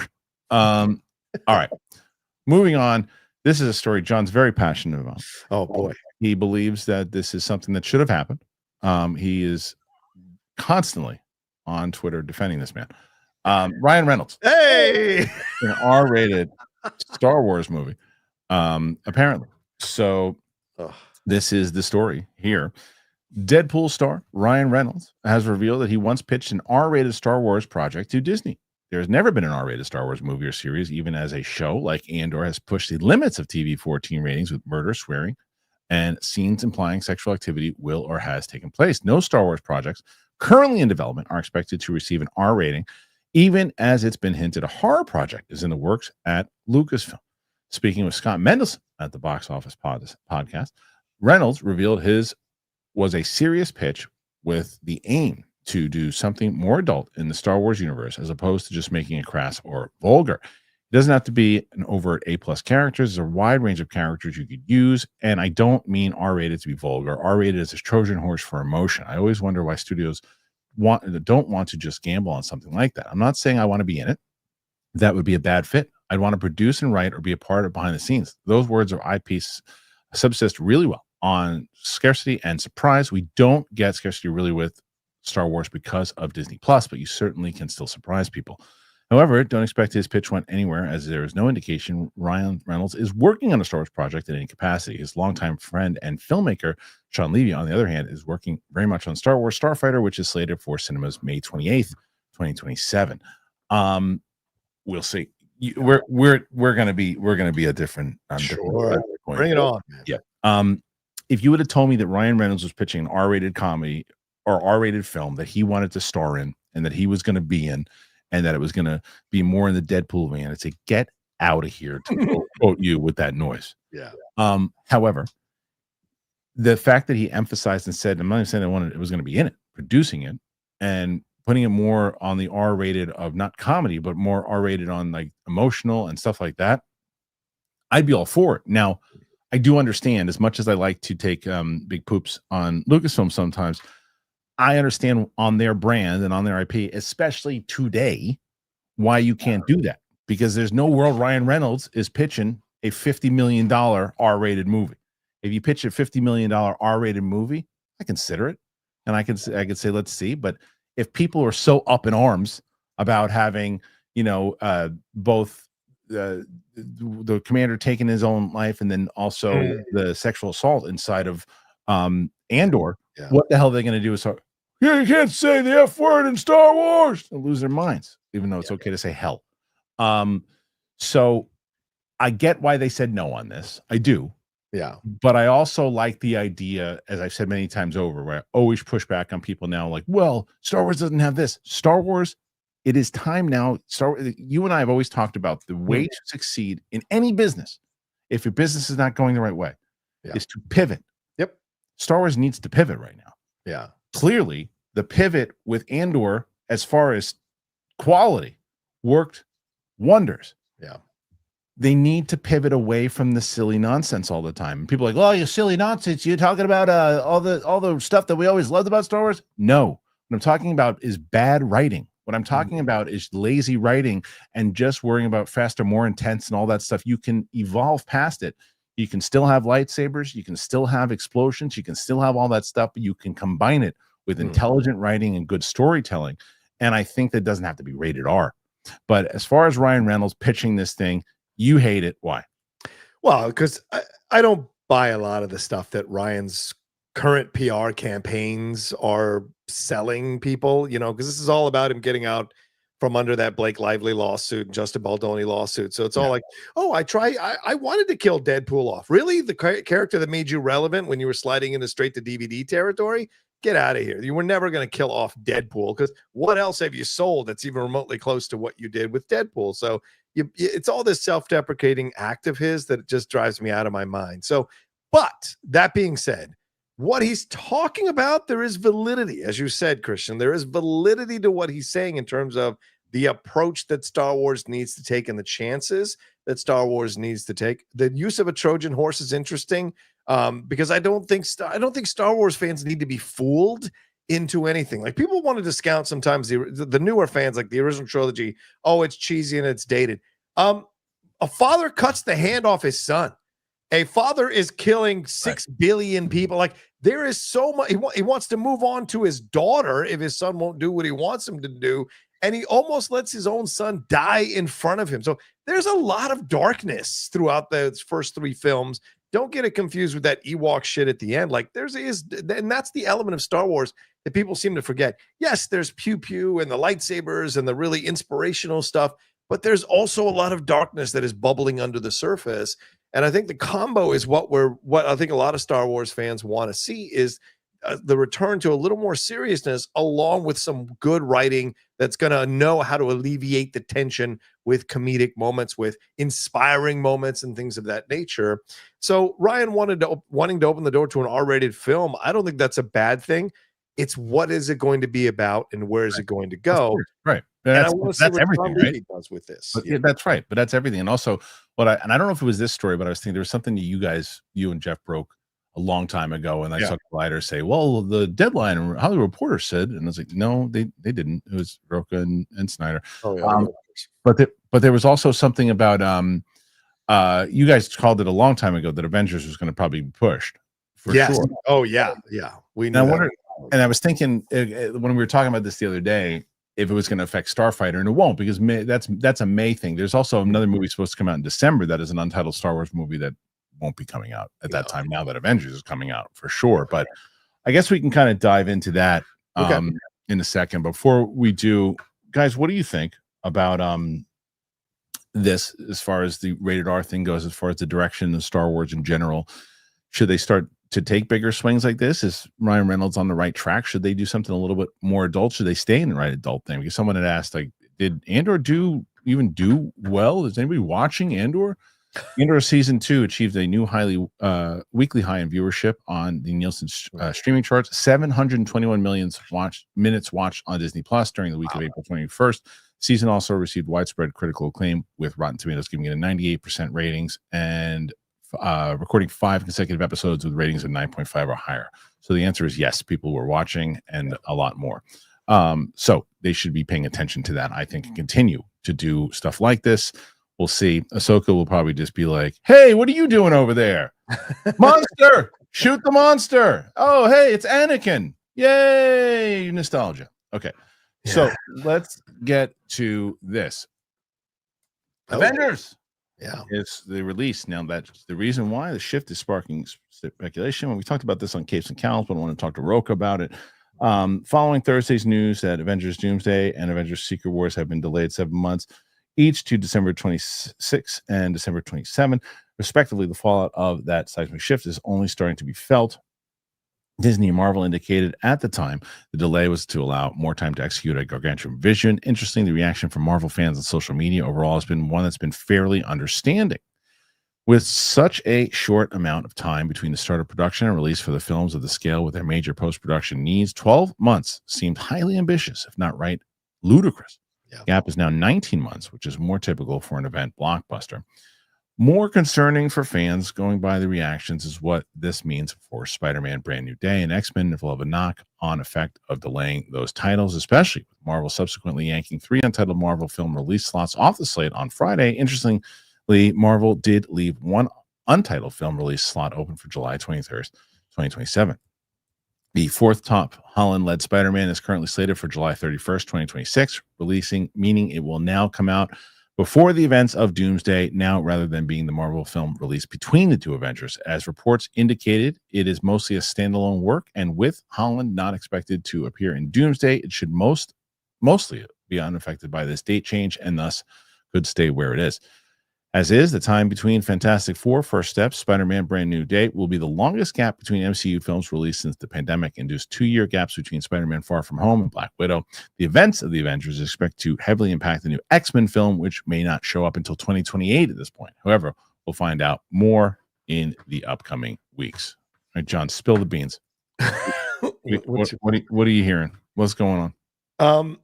All right. Moving on. This is a story John's very passionate about. Oh boy. He believes that this is something that should have happened. He is constantly on Twitter defending this man. Ryan Reynolds. Hey, an R-rated Star Wars movie. Apparently. So this is the story here. Deadpool star Ryan Reynolds has revealed that he once pitched an R-rated Star Wars project to Disney. There has never been an R-rated Star Wars movie or series, even as a show like Andor has pushed the limits of TV-14 ratings with murder, swearing, and scenes implying sexual activity will or has taken place. No Star Wars projects currently in development are expected to receive an R rating, even as it's been hinted a horror project is in the works at Lucasfilm. Speaking with Scott Mendelson at the Box Office Podcast, Reynolds revealed his was a serious pitch with the aim to do something more adult in the Star Wars universe, as opposed to just making it crass or vulgar. It doesn't have to be an overt A+ characters. There's a wide range of characters you could use. And I don't mean R-rated to be vulgar. R-rated is a Trojan horse for emotion. I always wonder why studios don't want to just gamble on something like that. I'm not saying I want to be in it. That would be a bad fit. I'd want to produce and write or be a part of behind the scenes. Those words of IP subsist really well on scarcity and surprise. We don't get scarcity really with Star Wars because of Disney Plus, but you certainly can still surprise people. However, don't expect his pitch went anywhere, as there is no indication Ryan Reynolds is working on a Star Wars project in any capacity. His longtime friend and filmmaker, Sean Levy, on the other hand, is working very much on Star Wars Starfighter, which is slated for cinemas May 28th, 2027. We'll see. We're gonna be a different. Sure. Bring it on. Man. Yeah. If you would have told me that Ryan Reynolds was pitching an R-rated comedy or R-rated film that he wanted to star in and that he was going to be in, and that it was going to be more in the Deadpool vein, I'd say, get out of here, to quote you with that noise. Yeah. However, the fact that he emphasized and said, I'm not even saying it was going to be in it, producing it and putting it more on the R-rated of not comedy, but more R-rated on like emotional and stuff like that, I'd be all for it. Now, I do understand, as much as I like to take big poops on Lucasfilm sometimes, I understand on their brand and on their IP, especially today, why you can't do that, because there's no world Ryan Reynolds is pitching a $50 million R-rated movie. If you pitch a $50 million R-rated movie, I consider it, and I could say let's see. But if people are so up in arms about having, both the commander taking his own life and then also the sexual assault inside of Andor, what the hell are they going to do? Yeah, you can't say the F word in Star Wars. They'll lose their minds, even though it's okay to say hell. So I get why they said no on this. I do. Yeah. But I also like the idea, as I've said many times over, where I always push back on people now, like, well, Star Wars doesn't have this. Star Wars, it is time now. You and I have always talked about the way to succeed in any business, if your business is not going the right way, is to pivot. Yep. Star Wars needs to pivot right now. Yeah. Clearly, the pivot with Andor, as far as quality, worked wonders. Yeah. They need to pivot away from the silly nonsense all the time. And people are like, oh, you silly nonsense. You're talking about all the stuff that we always loved about Star Wars? No. What I'm talking about is bad writing. What I'm talking about is lazy writing and just worrying about faster, more intense and all that stuff. You can evolve past it. You can still have lightsabers. You can still have explosions. You can still have all that stuff, but you can combine it with intelligent writing and good storytelling. And I think that doesn't have to be rated R. But as far as Ryan Reynolds pitching this thing, you hate it. Why? Well, because I don't buy a lot of the stuff that Ryan's current PR campaigns are selling people, because this is all about him getting out from under that Blake Lively lawsuit and Justin Baldoni lawsuit. So it's all like, oh, I wanted to kill Deadpool off. Really? The character that made you relevant when you were sliding into straight to DVD territory? Get out of here. You were never going to kill off Deadpool, because what else have you sold that's even remotely close to what you did with Deadpool? So it's all this self-deprecating act of his that just drives me out of my mind. So, but that being said, what he's talking about, there is validity. As you said, Kristian, there is validity to what he's saying in terms of the approach that Star Wars needs to take and the chances that Star Wars needs to take. The use of a Trojan horse is interesting, because I don't think Star Wars fans need to be fooled into anything. Like, people want to discount sometimes the newer fans, like the original trilogy. Oh, it's cheesy and it's dated. A father cuts the hand off his son. A father is killing 6 billion people. Like, there is so much. He wants to move on to his daughter if his son won't do what he wants him to do. And he almost lets his own son die in front of him. So there's a lot of darkness throughout the first 3 films. Don't get it confused with that Ewok shit at the end. Like, and that's the element of Star Wars that people seem to forget. Yes, there's pew pew and the lightsabers and the really inspirational stuff, but there's also a lot of darkness that is bubbling under the surface. And I think the combo is what I think a lot of Star Wars fans want to see is the return to a little more seriousness, along with some good writing that's going to know how to alleviate the tension with comedic moments, with inspiring moments and things of that nature. So Ryan wanting to open the door to an R-rated film, I don't think that's a bad thing. It's what is it going to be about and where is it going to go? Right. And I That's want to see that's what everything, Tom right? Levy does with this. But yeah, that's right. But that's everything. And also, I don't know if it was this story, but I was thinking there was something that you and Jeff broke a long time ago, and I saw Collider say, "Well, the Deadline and Hollywood Reporter said," and I was like, "No, they didn't. It was Roca and Snyder." Oh yeah. But there was also something about you guys called it a long time ago that Avengers was going to probably be pushed for sure. Oh yeah, we knew And I that. wondered, and I was thinking when we were talking about this the other day, if it was going to affect Starfighter, and it won't, because that's a May thing. There's also another movie supposed to come out in December that is an untitled Star Wars movie that won't be coming out at that time. Now that Avengers is coming out for sure, but I guess we can kind of dive into that in a second. Before we do, guys, what do you think about this as far as the rated R thing goes, as far as the direction of Star Wars in general? Should they start to take bigger swings like this? Is Ryan Reynolds on the right track? Should they do something a little bit more adult? Should they stay in the right adult thing? Because someone had asked, like, did Andor do well? Is anybody watching Andor? Andor season 2 achieved a new weekly high in viewership on the Nielsen streaming charts. 721 million minutes watched on Disney Plus during the week of April 21st. Season also received widespread critical acclaim, with Rotten Tomatoes giving it a 98% ratings and recording 5 consecutive episodes with ratings of 9.5 or higher. So the answer is yes, people were watching, and a lot more. So they should be paying attention to that, I think, and continue to do stuff like this. We'll see. Ahsoka will probably just be like, "Hey, what are you doing over there? Monster! Shoot the monster! Oh, hey, it's Anakin! Yay! Nostalgia." Okay, so let's get to this. Avengers. Yeah, it's the release now. That's the reason why the shift is sparking speculation. When we talked about this on Capes and Cows, but I want to talk to Roca about it. Following Thursday's news that Avengers Doomsday and Avengers Secret Wars have been delayed 7 months, each to December 26 and December 27, respectively, the fallout of that seismic shift is only starting to be felt. Disney and Marvel indicated at the time the delay was to allow more time to execute a gargantuan vision. Interesting, the reaction from Marvel fans on social media overall has been one that's been fairly understanding. With such a short amount of time between the start of production and release for the films of the scale with their major post-production needs, 12 months seemed highly ambitious, if not right, ludicrous. The gap is now 19 months, which is more typical for an event blockbuster. More concerning for fans going by the reactions is what this means for Spider-Man Brand New Day and X-Men will have a knock-on effect of delaying those titles, especially with Marvel subsequently yanking 3 untitled Marvel film release slots off the slate on Friday. Interestingly, Marvel did leave 1 untitled film release slot open for July 23rd, 2027. The 4th Tom Holland-led Spider-Man is currently slated for July 31st, 2026, meaning it will now come out before the events of Doomsday now, rather than being the Marvel film release between the 2 Avengers. As reports indicated, it is mostly a standalone work, and with Holland not expected to appear in Doomsday, it should mostly be unaffected by this date change and thus could stay where it is. As is, the time between Fantastic Four, First Steps, Spider-Man Brand New Day will be the longest gap between MCU films released since the pandemic induced 2-year gaps between Spider-Man Far From Home and Black Widow. The events of the Avengers expect to heavily impact the new X-Men film, which may not show up until 2028 at this point. However, we'll find out more in the upcoming weeks. All right, John, spill the beans. What are you hearing? What's going on?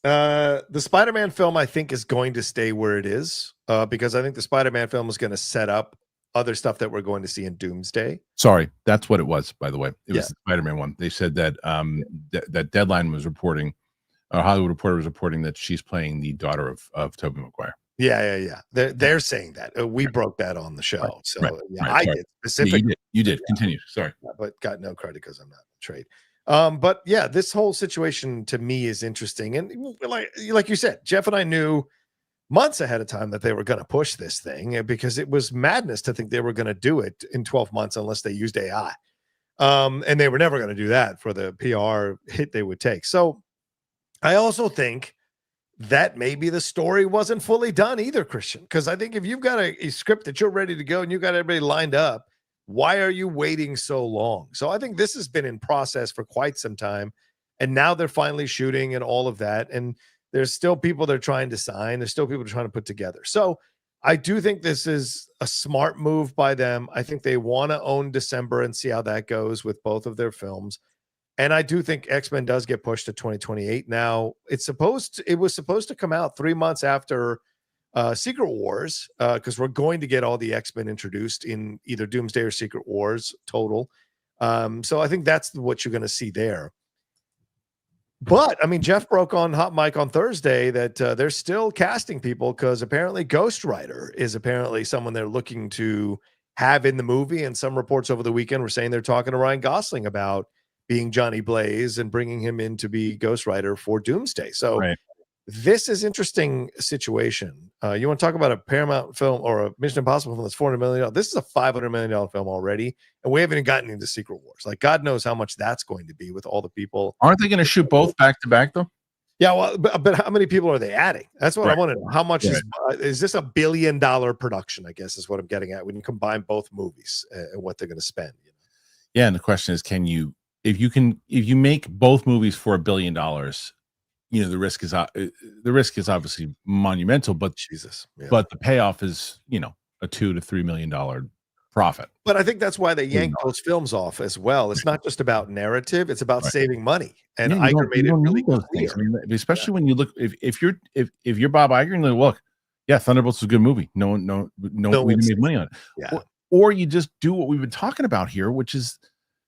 The Spider-Man film, I think, is going to stay where it is, because I think the Spider-Man film is going to set up other stuff that we're going to see in Doomsday. Sorry, that's what it was, by the way. It was the Spider-Man one. They said that that Deadline was reporting, or Hollywood Reporter was reporting, that she's playing the daughter of Tobey Maguire. Yeah. They're saying that. We broke that on the show. I did specifically. You did. Continue. Sorry. But got no credit because I'm not in trade. But yeah, this whole situation to me is interesting. And like you said, Jeff and I knew months ahead of time that they were going to push this thing, because it was madness to think they were going to do it in 12 months unless they used AI. And they were never going to do that for the PR hit they would take. So I also think that maybe the story wasn't fully done either, Kristian, because I think if you've got a script that you're ready to go and you've got everybody lined up, why are you waiting so long? So I think this has been in process for quite some time, and now they're finally shooting and all of that. And There's still people they're trying to sign. There's still people they're trying to put together. So I do think this is a smart move by them. I think they want to own December and see how that goes with both of their films. And I do think X-Men does get pushed to 2028. Now, it was supposed to come out 3 months after Secret Wars, because we're going to get all the X-Men introduced in either Doomsday or Secret Wars total. So I think that's what you're going to see there. But I mean, Jeff broke on Hot Mic on Thursday that they're still casting people because apparently Ghost Rider is apparently someone they're looking to have in the movie. And some reports over the weekend were saying they're talking to Ryan Gosling about being Johnny Blaze and bringing him in to be Ghost Rider for Doomsday. So this is interesting situation. You want to talk about a Paramount film or a Mission Impossible film that's $400 million? This is a $500 million film already, and we haven't even gotten into Secret Wars. Like, God knows how much that's going to be with all the people. Aren't they going to shoot both back to back though? Yeah, well, but how many people are they adding? That's what I want to know. How much is this a $1 billion production? I guess is what I'm getting at when you combine both movies and what they're going to spend. You know? Yeah, and the question is, can you, if you make both movies for $1 billion? You know, the risk is obviously monumental, but but the payoff is, you know, a $2 to $3 million profit. But I think that's why they yanked those films off as well. It's not just about narrative; it's about saving money. And Iger made it really clear. I mean, especially when you look, if you're Bob Iger and look, Thunderbolts is a good movie. No, we didn't make money on it. Yeah. Or you just do what we've been talking about here, which is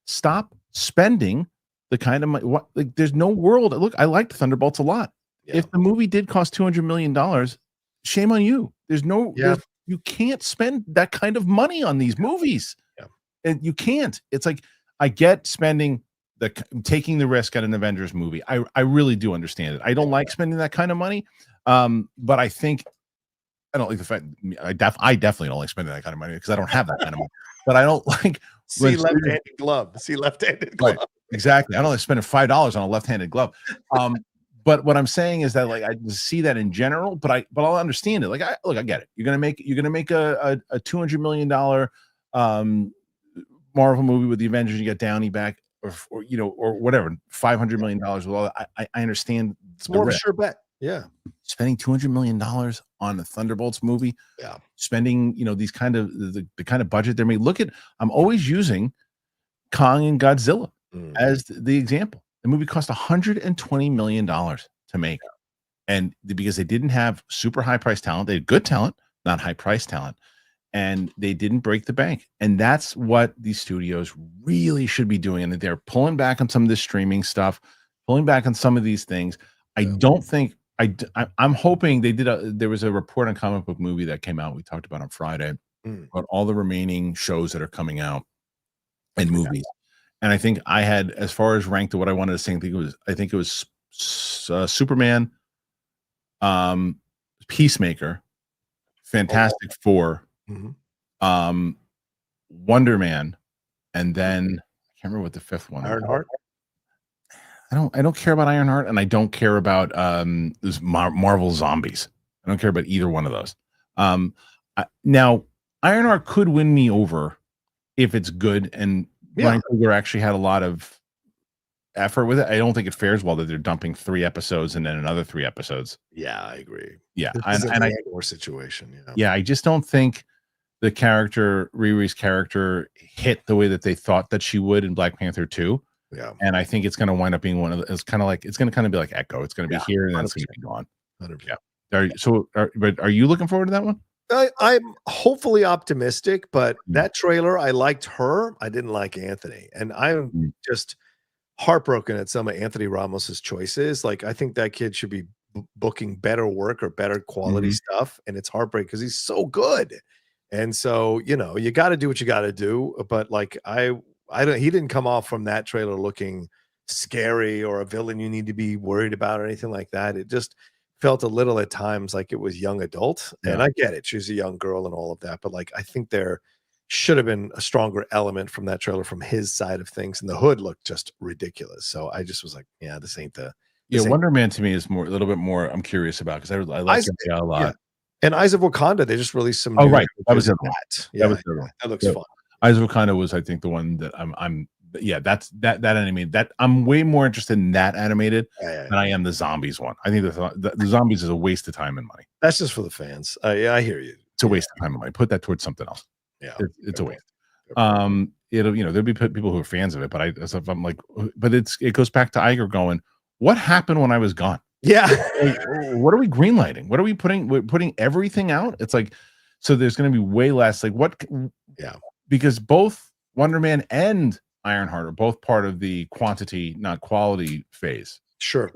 stop spending the kind of money. Like, there's no world. Look, I liked Thunderbolts a lot. Yeah. If the movie did cost $200 million, shame on you. There's no, you can't spend that kind of money on these movies. Yeah. And you can't. It's like, I get taking the risk at an Avengers movie. I really do understand it. I don't like spending that kind of money. But I think, I don't like the fact, I definitely don't like spending that kind of money because I don't have that kind of money. But I don't like, see left-handed glove. Right. Exactly. I don't like spending $5 on a left-handed glove. But what I'm saying is that, like, I see that in general, but I'll understand it. Like, I get it. You're gonna make a $200 million Marvel movie with the Avengers. You get Downey back, or you know, or whatever, $500 million with all that. I understand. It's more of a sure bet. Yeah. Spending $200 million on a Thunderbolts movie. Yeah. Spending, you know, these kind of the kind of budget they're making. Look at, I'm always using Kong and Godzilla as the example. The movie cost $120 million to make. And because they didn't have super high price talent, they had good talent, not high price talent. And they didn't break the bank. And that's what these studios really should be doing. And they're pulling back on some of this streaming stuff, pulling back on some of these things. I don't think, I'm hoping there was a report on Comic Book Movie that came out, we talked about on Friday, about all the remaining shows that are coming out and movies. And I think I had, as far as ranked to what I wanted to say, I think it was Superman, Peacemaker, Fantastic Four, Wonder Man, and then I can't remember what the fifth one. Ironheart. I don't care about Ironheart, and I don't care about this Marvel Zombies. I don't care about either one of those. Now, Ironheart could win me over if it's good, and Brian Coogler actually had a lot of effort with it. I don't think it fares well that they're dumping 3 episodes and then another 3 episodes. Yeah, I agree. Yeah, and an Andor situation. Yeah, I just don't think the character, Riri's character, hit the way that they thought that she would in Black Panther 2. Yeah, and I think it's going to wind up being one of the, it's going to kind of be like Echo. It's going to be here and then it's going to be gone. 100%. Yeah. Are you looking forward to that one? I'm hopefully optimistic, but that trailer, I liked her. I didn't like Anthony, and I'm just heartbroken at some of Anthony Ramos's choices. Like, I think that kid should be booking better work or better quality stuff, and it's heartbreaking because he's so good. And so, you know, you got to do what you got to do. But like, he didn't come off from that trailer looking scary or a villain you need to be worried about or anything like that. It just felt a little at times like it was young adult. And I get it. She's a young girl and all of that. But like, I think there should have been a stronger element from that trailer from his side of things. And the hood looked just ridiculous. So I just was like, yeah, this ain't the. Wonder Man to me is a little bit more I'm curious about because I like him a lot. Yeah. And Eyes of Wakanda, they just released some. Oh, right. That was that. Yeah, that looks fun. Eyes of Wakanda was, I think, the one that I'm yeah, that animated. That I'm way more interested in that animated Yeah. than I am the zombies one. I think the zombies is a waste of time and money. That's just for the fans. Yeah, I hear you. It's a waste of time and money. Put that towards something else. Yeah, It's a waste. Fair point. It'll, there'll be people who are fans of it, but I'm like, but it goes back to Iger going, what happened when I was gone? Yeah. Like, what are we greenlighting? What are we putting? We're putting everything out. It's like, so there's going to be way less. Like what? Yeah. Because both Wonder Man and Ironheart are both part of the quantity, not quality phase. Sure.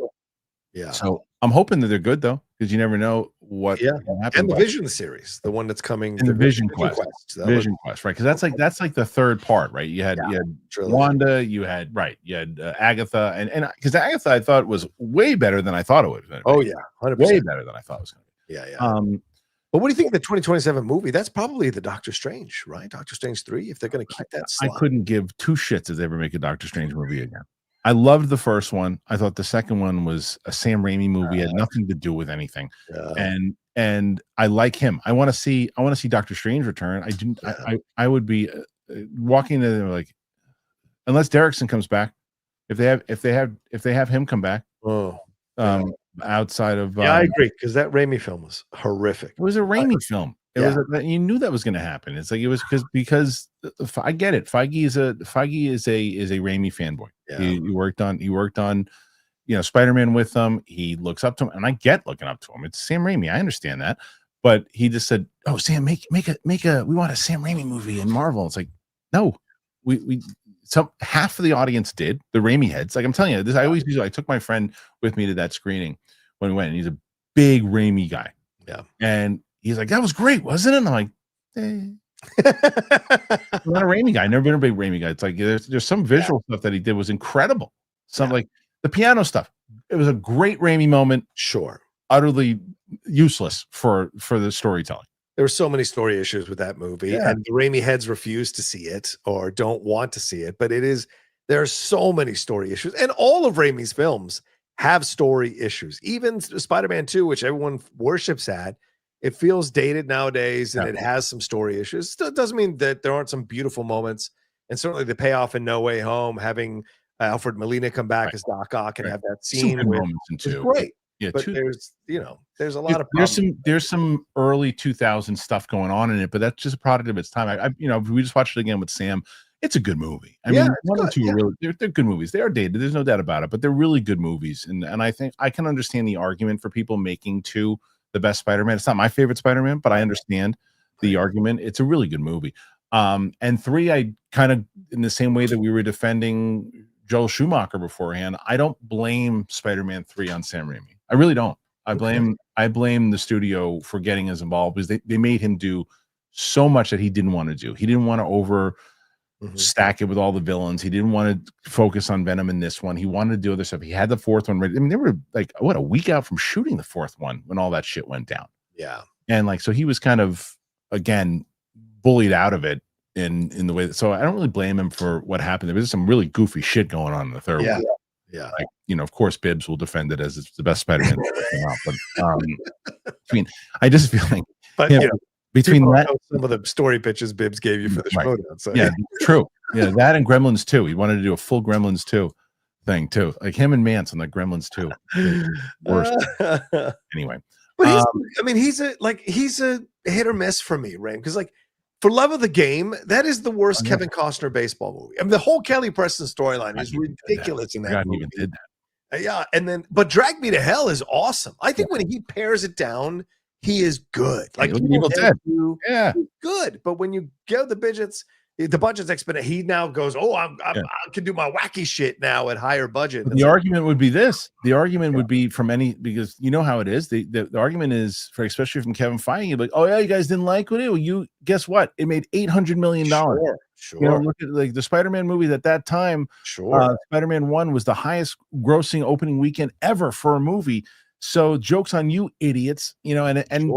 Yeah. So I'm hoping that they're good though, because you never know what will happen. And the Vision series, the one that's coming, and the Vision Quest. Vision Quest, right? Because that's like the third part, right? You had Wanda, you had Agatha, and because Agatha I thought was way better than I thought it would. Oh yeah, 100%. Way better than I thought it was going to be. Yeah. But what do you think of the 2027 movie? That's probably the Doctor Strange, right? Doctor Strange 3, if they're going to keep that slot. I couldn't give two shits if they ever make a Doctor Strange movie again. I loved the first one. I thought the second one was a Sam Raimi movie, had nothing to do with anything. And I like him. I want to see Doctor Strange return. I didn't. I would be walking in there like, unless Derrickson comes back, if they have him come back. Outside of I agree, because that Raimi film was horrific. It was a Raimi film. It was you knew that was going to happen. It's like it was because I get it. Feige is a Raimi fanboy. Yeah. He worked on Spider-Man with them. He looks up to him, and I get looking up to him. It's Sam Raimi. I understand that, but he just said, "Oh, Sam, make a we want a Sam Raimi movie in Marvel." It's like, no, we half of the audience did, the Raimi heads. Like I'm telling you this, I took my friend with me to that screening when we went, and he's a big Raimi guy. Yeah, and he's like, that was great, wasn't it? And I'm like, I'm not a Raimi guy. I've never been a big Raimi guy. It's like there's some visual stuff that he did was incredible. Some like the piano stuff. It was a great Raimi moment. Sure. Utterly useless for the storytelling. There were so many story issues with that movie, and the Raimi heads refuse to see it or don't want to see it. But there are so many story issues, and all of Raimi's films have story issues. Even Spider-Man 2, which everyone worships at, it feels dated nowadays, and it has some story issues. Still doesn't mean that there aren't some beautiful moments, and certainly the payoff in No Way Home, having Alfred Molina come back as Doc Ock and have that scene is great. Yeah, but there's a lot of there's some early 2000s stuff going on in it, but that's just a product of its time. We just watched it again with Sam. It's a good movie. I mean, one and two are really they're good movies. They are dated. There's no doubt about it, but they're really good movies. And I think I can understand the argument for people making 2 the best Spider-Man. It's not my favorite Spider-Man, but I understand the argument. It's a really good movie. And 3, I kind of, in the same way that we were defending Joel Schumacher beforehand, I don't blame Spider-Man 3 on Sam Raimi. I really don't. I blame the studio for getting us involved, because they made him do so much that he didn't want to do. He didn't want to over stack it with all the villains. He didn't want to focus on Venom in this one. He wanted to do other stuff. He had the 4th one ready. I mean, they were like, a week out from shooting the 4th one when all that shit went down. Yeah. And so he was kind of, again, bullied out of it in the way so I don't really blame him for what happened. There was some really goofy shit going on in the 3rd one. Yeah. Like, of course, Bibbs will defend it as it's the best Spider-Man that came out. But I mean, I just feel like between that, some of the story pitches Bibbs gave you for the show. So. Yeah, true. Yeah, that and Gremlins 2. He wanted to do a full Gremlins 2 thing too. Like him and Mance on the Gremlins 2. Worst. Anyway. But he's a hit or miss for me, Ray. Because for love of the game, that is the worst Kevin Costner baseball movie. I mean, the whole Kelly Preston storyline is ridiculous in that movie. Even did that. Yeah, but Drag Me to Hell is awesome. I think when he pares it down, he is good. Like Evil Dead. He's good. But when you give the budget's exponent, he now goes, I can do my wacky shit now at higher budget. The argument would be this. The argument would be from because you know how it is. The argument is especially from Kevin Feige, like, oh yeah, you guys didn't like it. Well, you guess what? It made $800 million. Sure. Look at the Spider-Man movies at that time. Sure. Spider-Man 1 was the highest grossing opening weekend ever for a movie. So jokes on you, idiots. And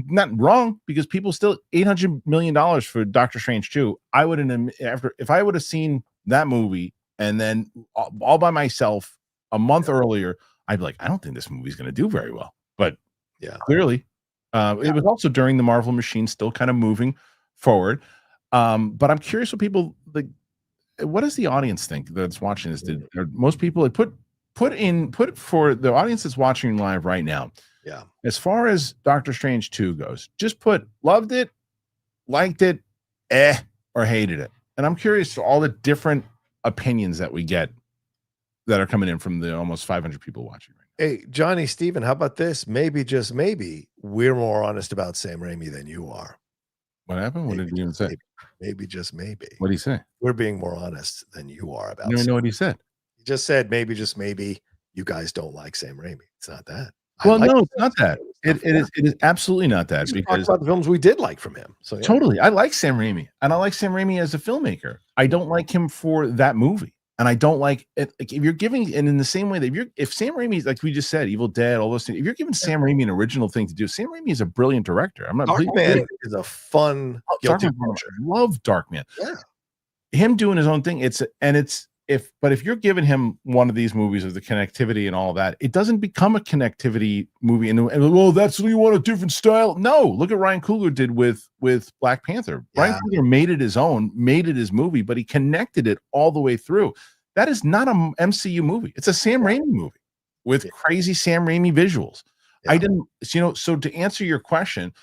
not wrong, because people still $800 million for Doctor Strange 2. I wouldn't if I would have seen that movie and then all by myself a month earlier, I'd be like, I don't think this movie's going to do very well. But clearly, it was also during the Marvel machine still kind of moving forward. But I'm curious what people like. what does the audience think that's watching this? Most people put for the audience that's watching live right now? Yeah. As far as Doctor Strange 2 goes, just put loved it, liked it, or hated it. And I'm curious to all the different opinions that we get that are coming in from the almost 500 people watching right now. Hey, Johnny Steven, how about this? Maybe, just maybe, we're more honest about Sam Raimi than you are. What happened? What did he even say? Maybe, just maybe. What did he say? We're being more honest than you are about. I don't even know what he said. He just said, maybe, just maybe, you guys don't like Sam Raimi. It's not that. Well, no, it's not that. It is absolutely not that, because about the films we did like from him. So yeah. Totally, I like Sam Raimi, and I like Sam Raimi as a filmmaker. I don't like him for that movie, and I don't like it. Like, if you're giving, and in the same way that if Sam Raimi, like we just said, Evil Dead, all those things, if you're giving Sam Raimi an original thing to do, Sam Raimi is a brilliant director. I'm not. Darkman is a fun, guilty pleasure. I love Darkman. Yeah, him doing his own thing. But if you're giving him one of these movies with the connectivity and all that, it doesn't become a connectivity movie. And well, that's what you want, a different style. No, look at Ryan Coogler did with Black Panther. Yeah. Ryan Coogler made it his own, made it his movie, but he connected it all the way through. That is not a MCU movie. It's a Sam Raimi movie with crazy Sam Raimi visuals. Yeah. I didn't, so to answer your question,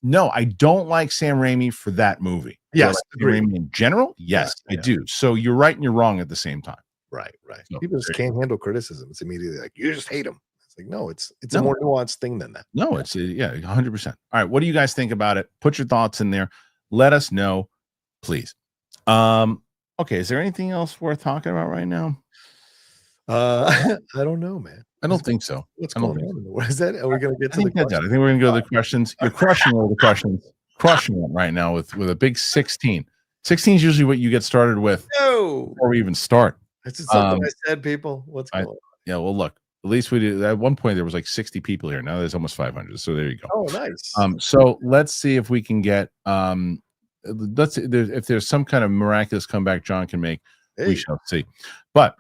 no, I don't like Sam Raimi for that movie. Yes, like Sam Raimi in general. Yes, I do. So you're right and you're wrong at the same time. Right. So, people just can't handle criticism. It's immediately like, you just hate him. It's like, no, it's a more nuanced thing than that. No, it's 100%. All right, what do you guys think about it? Put your thoughts in there. Let us know, please. Okay, is there anything else worth talking about right now? I don't know, man. I don't think so. What's going on? What is that? Are we going to get to the questions? I think we're going to go to the questions. You're crushing all the questions. Crushing it right now with a big 16. 16 is usually what you get started with before we even start. That's something I said, people. What's going on? Yeah, well, look, at least we did. At one point, there was like 60 people here. Now there's almost 500. So there you go. Oh, nice. So let's see if we can get if there's some kind of miraculous comeback John can make. Hey. We shall see. But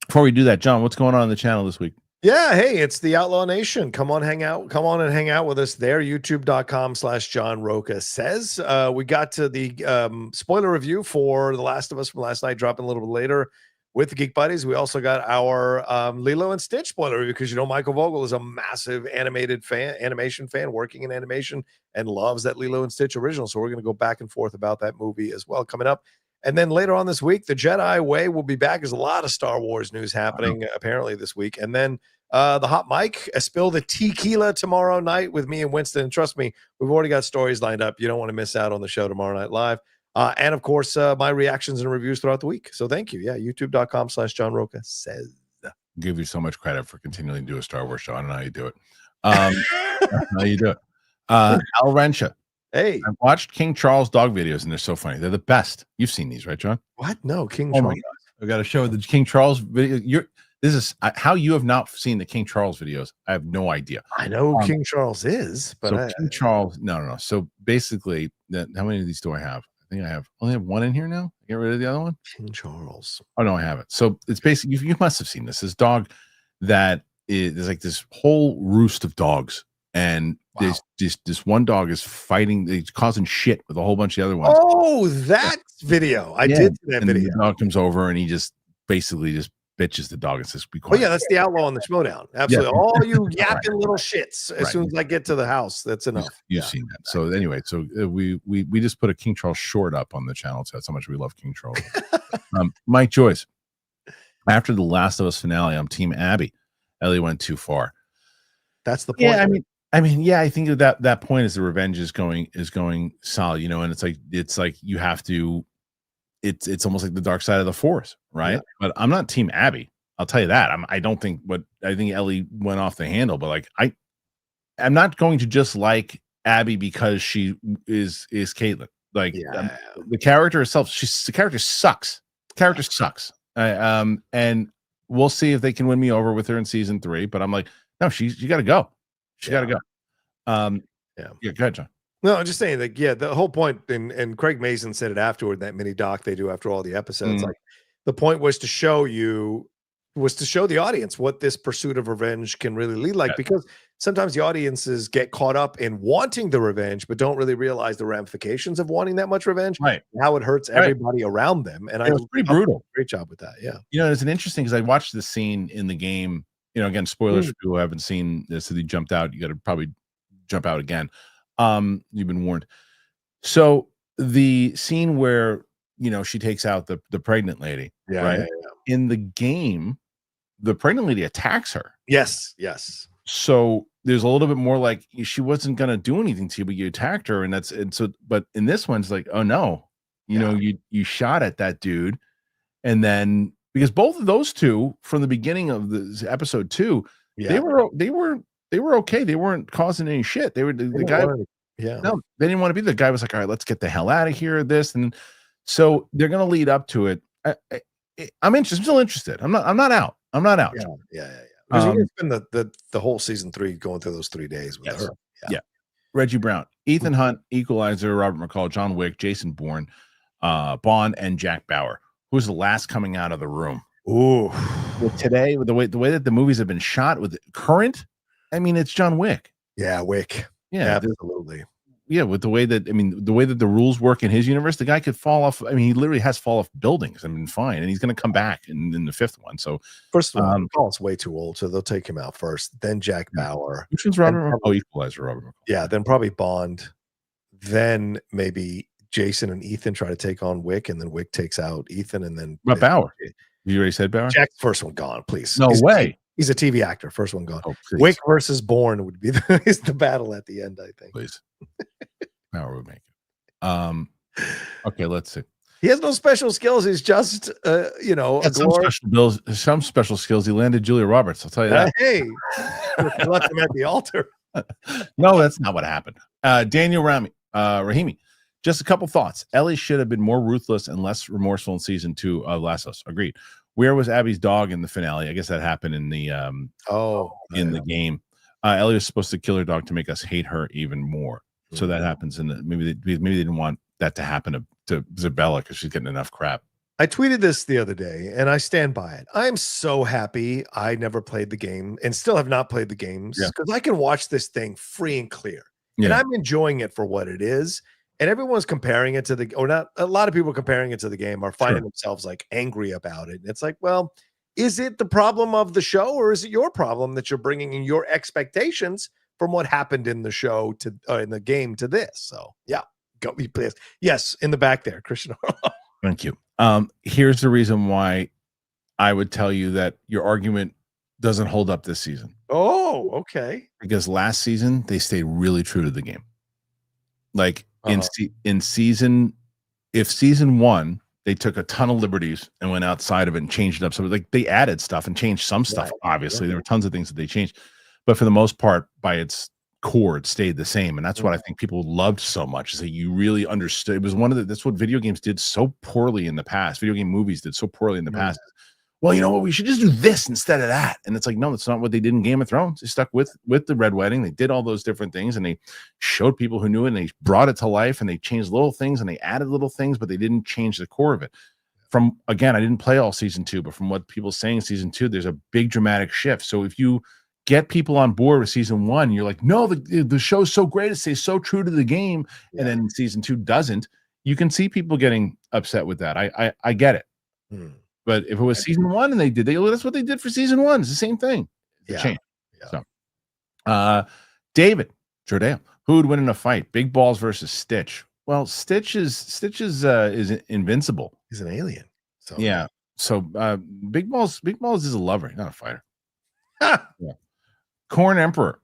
before we do that, John, what's going on the channel this week? Yeah, hey, it's the Outlaw Nation. Come on and hang out with us there. YouTube.com/John Roca says. We got to the spoiler review for The Last of Us from last night, dropping a little bit later with the Geek Buddies. We also got our Lilo and Stitch spoiler review, because Michael Vogel is a massive animation fan, working in animation, and loves that Lilo and Stitch original. So we're going to go back and forth about that movie as well coming up. And then later on this week, the Jedi Way will be back. There's a lot of Star Wars news happening apparently this week. And then the Hot Mic, Spill the Tequila tomorrow night with me and Winston. And trust me, we've already got stories lined up. You don't want to miss out on the show tomorrow night live. And of course, my reactions and reviews throughout the week. So thank you. Yeah, YouTube.com/John Roca says. Give you so much credit for continuing to do a Star Wars show. I don't know how you do it. How you do it. Al Rensha. Hey, I watched King Charles dog videos, and they're so funny. They're the best. You've seen these, right, John? What? No, King Charles. My God. I got to show the King Charles video. This is how you have not seen the King Charles videos. I have no idea. I know who King Charles is, but so King Charles. No. So basically, how many of these do I have? I think I only have one in here now. Get rid of the other one. King Charles. Oh no, I have it. So it's basically, you must have seen this dog that is like this whole roost of dogs. And there's this one dog is fighting, he's causing shit with a whole bunch of the other ones. Oh, that video. I did see that video. The dog comes over and he just basically just bitches the dog and says, be quiet. Oh, yeah, that's the Outlaw on the Schmodown. Absolutely. Yeah. All you yapping little shits. As soon as I get to the house, that's enough. You've seen that. So anyway, we just put a King Charles short up on the channel. So that's how much we love King Charles. Mike Joyce. After the Last of Us finale, I'm Team Abby. Ellie went too far. That's the point. Yeah, I mean, yeah, I think that point is the revenge is going solid, and it's like you have to, it's almost like the dark side of the Force, right? Yeah. But I'm not Team Abby. I'll tell you that. I think Ellie went off the handle, but like I'm not going to just like Abby because she is Caitlin. Like the character itself, the character sucks. The character sucks. And we'll see if they can win me over with her in season 3. But I'm like, no, she got to go. She got to go. Go ahead, John. No, I'm just saying that, the whole point, and Craig Mason said it afterward, that mini doc they do after all the episodes, like the point was to show you was to show the audience what this pursuit of revenge can really lead like, because sometimes the audiences get caught up in wanting the revenge, but don't really realize the ramifications of wanting that much revenge, Right. how it hurts everybody around them. And it was pretty brutal. Great job with that. Yeah. It's an interesting because I watched the scene in the game. Again, spoilers for people who haven't seen this. If you jumped out, you got to probably jump out again. You've been warned. So the scene where she takes out the pregnant lady, right? In the game, the pregnant lady attacks her. Yes. So there's a little bit more like she wasn't gonna do anything to you, but you attacked her, but in this one, it's like, oh no, you shot at that dude, and then because both of those two from the beginning of this episode 2, they were okay. They weren't causing any shit. They were the guy. No, they didn't want to be. The guy was like, all right, let's get the hell out of here. And so they're gonna lead up to it. I'm interested. I'm still interested. I'm not out. Yeah. Because you're gonna spend the whole season 3 going through those 3 days with her. Yeah. Reggie Brown, Ethan Hunt, Equalizer, Robert McCall, John Wick, Jason Bourne, Bond, and Jack Bauer. Who's the last coming out of the room? Ooh. Today, with the way that the movies have been shot with current, it's John Wick. Yeah, Wick. Yeah, absolutely. Yeah, with the way that the rules work in his universe, the guy could fall off. He literally has fall off buildings. Fine, and he's going to come back in the 5th one. So first of all, McCall's way too old, so they'll take him out first. Then Jack Bauer. Which one's Robert? Equalizer, Robert McCall. Yeah, then probably Bond. Then maybe Jason and Ethan try to take on Wick, and then Wick takes out Ethan, and then Bauer. You already said Bauer. Jack's first one gone, please. No way. He's a TV actor. First one gone. Wick versus Bourne would be is the battle at the end, I think. Please. Bauer would make it. Okay, let's see. He has no special skills. He's just, some special skills. He landed Julia Roberts. I'll tell you that. Hey, left him at the altar. No, that's not what happened. Daniel Rahimi. Just a couple thoughts. Ellie should have been more ruthless and less remorseful in season 2 of Last of Us. Agreed. Where was Abby's dog in the finale? I guess that happened in the the game. Ellie was supposed to kill her dog to make us hate her even more. So that happens in maybe they didn't want that to happen to Isabella because she's getting enough crap. I tweeted this the other day and I stand by it. I'm so happy I never played the game and still have not played the games because I can watch this thing free and clear. And I'm enjoying it for what it is. And everyone's comparing it to a lot of people comparing it to the game are finding themselves like angry about it. And it's like, well, is it the problem of the show or is it your problem that you're bringing in your expectations from what happened in the show to in the game to this? So yeah, go me please. Yes, in the back there, Kristian Harloff. Thank you. Here's the reason why I would tell you that your argument doesn't hold up this season. Oh, okay. Because last season they stayed really true to the game. Like in season 1, they took a ton of liberties and went outside of it and changed it up. So like they added stuff and changed some stuff. Obviously, there were tons of things that they changed, but for the most part, by its core, it stayed the same. And that's what I think people loved so much is that you really understood. It was that's what video games did so poorly in the past. Video game movies did so poorly in the past. Well, you know what? We should just do this instead of that. And it's like, no, that's not what they did in Game of Thrones. They stuck with the Red Wedding. They did all those different things and they showed people who knew it and they brought it to life and they changed little things and they added little things, but they didn't change the core of it. Again, I didn't play all season 2, but from what people saying season 2, there's a big dramatic shift. So if you get people on board with season 1, you're like, no, the show's so great. It stays so true to the game. And then season 2 doesn't. You can see people getting upset with that. I get it. But if it was season 1 and that's what they did for season 1. It's the same thing. Change. So, David Jordale, who would win in a fight? Big Balls versus Stitch. Well, Stitch is invincible. He's an alien. So yeah. So Big Balls is a lover, not a fighter. Corn Emperor,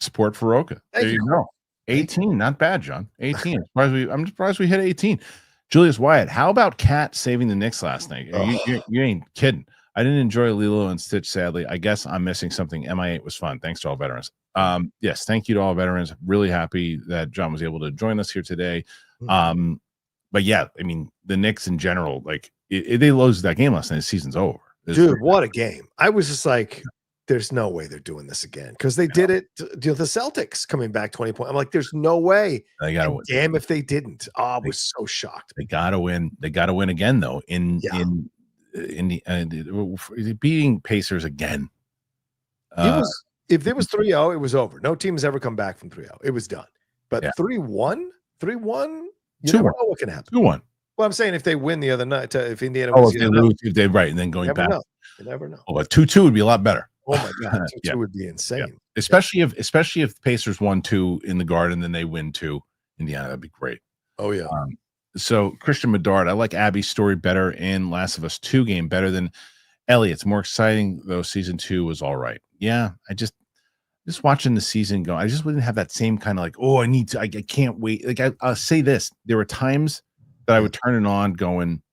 support for Roka. There you go. 18, not bad, John. 18. I'm surprised we hit 18. Julius Wyatt, how about Kat saving the Knicks last night? You ain't kidding. I didn't enjoy Lilo and Stitch, sadly. I guess I'm missing something. MI8 was fun. Thanks to all veterans. Yes, thank you to all veterans. Really happy that John was able to join us here today. But yeah, I mean, the Knicks in general, like they lost that game last night. The season's over. Dude, what a game. I was just like, there's no way they're doing this again because they did it. The Celtics coming back 20 points. I'm like, there's no way. They got to win. Damn if they didn't. I was so shocked. They got to win. They got to win again though. In beating Pacers again. It was if there was 3-0, it was over. No team has ever come back from 3-0. It was done. But 3-1, you never know what can happen. 2-1. Well, I'm saying if they win the other night, if Indiana wins, if they lose, if they and then going back. You never know. Oh, but 2-2 would be a lot better. Oh my God, 2-2 would be insane. Especially if the Pacers won 2 in the Garden, then they win 2 Indiana. That'd be great. Oh yeah. So Christian Bedard, I like Abby's story better and Last of Us 2 game better than Elliot's. More exciting though. Season 2 was all right. Yeah, I just watching the season go. I just wouldn't have that same kind of like, oh, I can't wait. Like I'll say this: there were times that I would turn it on, going,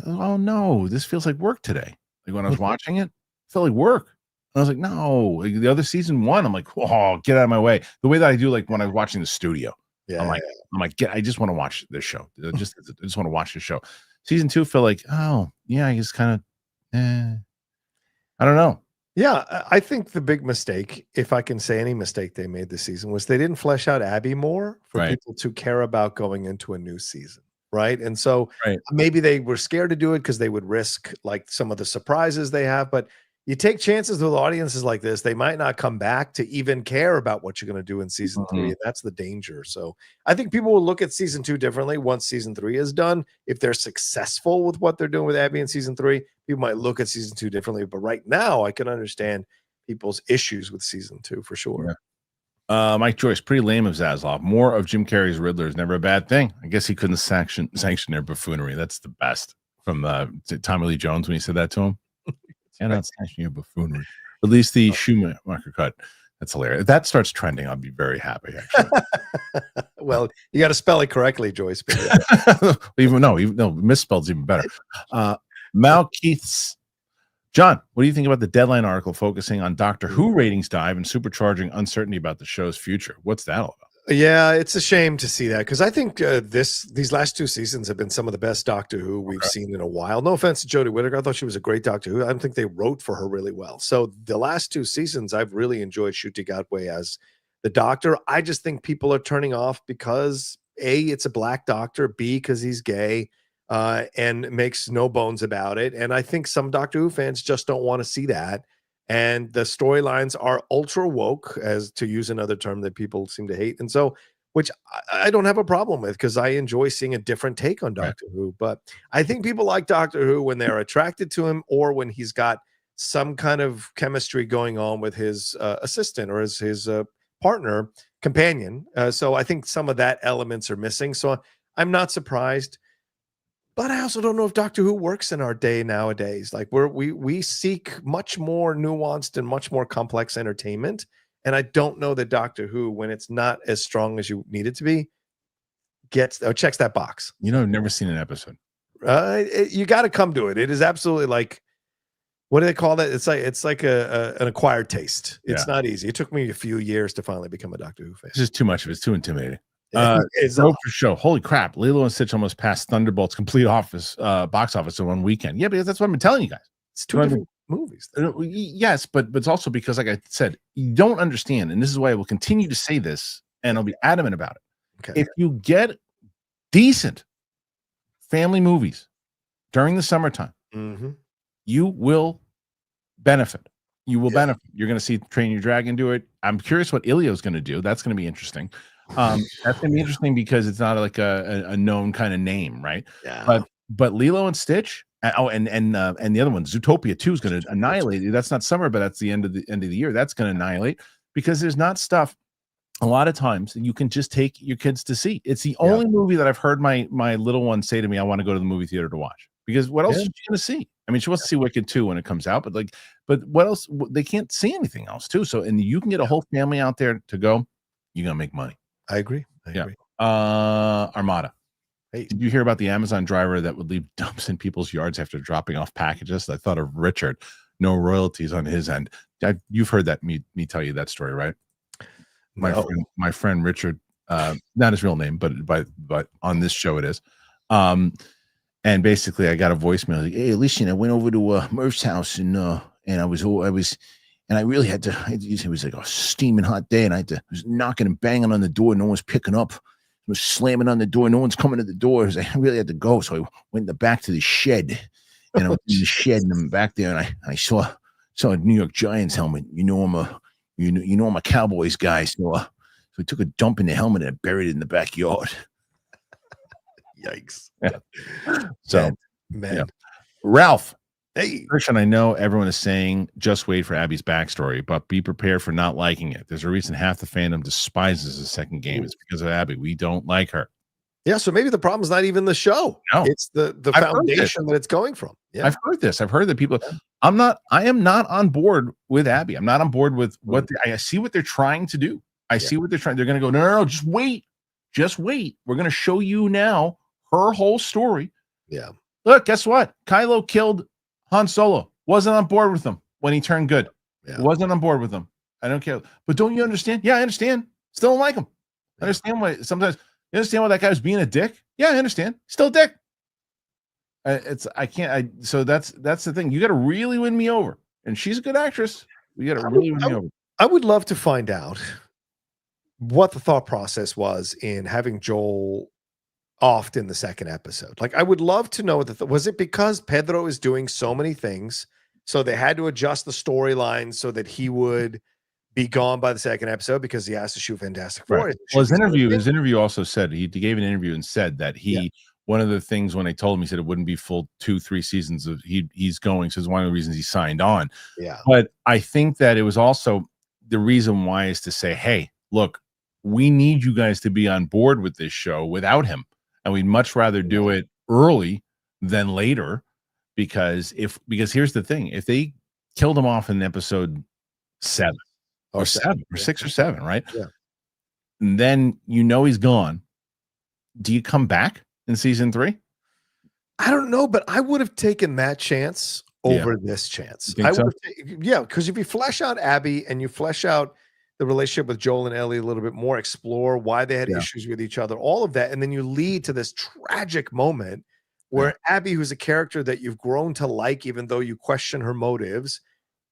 oh no, this feels like work today. Like when I was watching it, felt like work. And I was like, no. Like the other season 1, I'm like, oh, get out of my way. The way that I do, like when I was watching the studio. Yeah, I'm like, I just want to watch this show. I just want to watch the show. Season 2 felt like, oh yeah, I just kind of, I don't know. Yeah, I think the big mistake, if I can say any mistake they made this season, was they didn't flesh out Abby more for people to care about going into a new season, right? And so maybe they were scared to do it because they would risk like some of the surprises they have, but you take chances with audiences like this, they might not come back to even care about what you're going to do in season 3. And that's the danger. So I think people will look at season 2 differently once season 3 is done. If they're successful with what they're doing with Abby in season 3, people might look at season 2 differently. But right now, I can understand people's issues with season 2 for sure. Yeah. Mike Joyce, pretty lame of Zaslav. More of Jim Carrey's Riddler is never a bad thing. I guess he couldn't sanction their buffoonery. That's the best from Tommy Lee Jones when he said that to him. And that's actually a buffoonery. At least the Schumacher cut. That's hilarious. If that starts trending, I'll be very happy, actually. Well, you got to spell it correctly, Joyce. even misspelled's even better. Mal Keith's. John, what do you think about the Deadline article focusing on Doctor Who ratings dive and supercharging uncertainty about the show's future? What's that all about? Yeah, it's a shame to see that because I think these last 2 seasons have been some of the best Doctor Who we've seen in a while. No offense to Jodie Whittaker. I thought she was a great Doctor Who. I don't think they wrote for her really well. So the last 2 seasons, I've really enjoyed Ncuti Gatwa as the Doctor. I just think people are turning off because A, it's a black Doctor, B, because he's gay, and makes no bones about it. And I think some Doctor Who fans just don't want to see that. And the storylines are ultra woke, as to use another term that people seem to hate. And so, which I don't have a problem with because I enjoy seeing a different take on Doctor Who. But I think people like Doctor Who when they're attracted to him or when he's got some kind of chemistry going on with his assistant or his partner, companion. So I think some of that elements are missing. So I'm not surprised. But I also don't know if Doctor Who works in our day nowadays. Like we seek much more nuanced and much more complex entertainment. And I don't know that Doctor Who, when it's not as strong as you need it to be, checks that box. I've never seen an episode. You got to come to it. It is absolutely like, what do they call that? It's like an acquired taste. It's not easy. It took me a few years to finally become a Doctor Who fan. It's just too much of it. It's too intimidating. For show. Holy crap! Lilo and Stitch almost passed Thunderbolt's complete box office in one weekend. Yeah, because that's what I've been telling you guys. It's 2 different movies. Yes, but it's also because, like I said, you don't understand, and this is why I will continue to say this, and I'll be adamant about it. Okay. If you get decent family movies during the summertime, you will benefit. You will benefit. You're going to see Train Your Dragon do it. I'm curious what Ilio's going to do. That's going to be interesting. That's gonna be interesting because it's not like a known kind of name, right? Yeah. But Lilo and Stitch, and the other one, Zootopia 2 is going to annihilate you. That's not summer, but that's the end of the year. That's going to annihilate because there's not stuff. A lot of times you can just take your kids to see. It's the only movie that I've heard my little one say to me, "I want to go to the movie theater to watch." Because what else is she going to see? I mean, she wants to see Wicked 2 when it comes out, but what else? They can't see anything else too. So, and you can get a whole family out there to go. You're gonna make money. I agree. Armada. Hey, did you hear about the Amazon driver that would leave dumps in people's yards after dropping off packages? I thought of Richard. No royalties on his end. You've heard that me tell you that story, right? My friend Richard, not his real name, but on this show it is. And basically, I got a voicemail like, "Hey, listen, I went over to Murph's house and I really had to. It was like a steaming hot day, and I was knocking and banging on the door. No one's picking up. I was slamming on the door. No one's coming to the door. I really had to go, so I went in the back to the shed, and I was in the shed and I'm back there, and I saw a New York Giants helmet. I'm a Cowboys guy, so I took a dump in the helmet and I buried it in the backyard. Yikes! Yeah. So, man. Yeah. Ralph. Hey, Christian, I know everyone is saying just wait for Abby's backstory, but be prepared for not liking it. There's a reason half the fandom despises the second game. It's because of Abby. We don't like her. Yeah, so maybe the problem's not even the show. No. It's the foundation that it's going from. Yeah. I've heard this. I've heard that people. I am not on board with Abby. I'm not on board with what I see what they're trying to do. I see what they're trying. They're going to go, no, just wait. Just wait. We're going to show you now her whole story. Yeah. Look, guess what? Kylo killed Han Solo. Wasn't on board with him when he turned good. Yeah. Wasn't on board with him. I don't care. But don't you understand? Yeah, I understand. Still don't like him. I understand why sometimes you understand why that guy was being a dick. Yeah, I understand. Still a dick. So that's the thing. You got to really win me over. And she's a good actress. You got to really win me over. I would love to find out what the thought process was in having Joel offed in the second episode. Like, I would love to know was it because Pedro is doing so many things, so they had to adjust the storyline so that he would be gone by the second episode because he has to shoot Fantastic Four. Right. Well, his interview also said he gave an interview and said that one of the things when I told him, he said it wouldn't be full 2-3 seasons of he's going. So it's one of the reasons he signed on. Yeah. But I think that it was also the reason why is to say, hey, look, we need you guys to be on board with this show without him. And we'd much rather do it early than later because here's the thing. If they killed him off in episode 7 or 6 or 7, right? Yeah. And then he's gone. Do you come back in season 3? I don't know, but I would have taken that chance over this chance. Because if you flesh out Abby and you flesh out the relationship with Joel and Ellie a little bit more, explore why they had issues with each other, all of that, and then you lead to this tragic moment where Abby, who's a character that you've grown to like, even though you question her motives,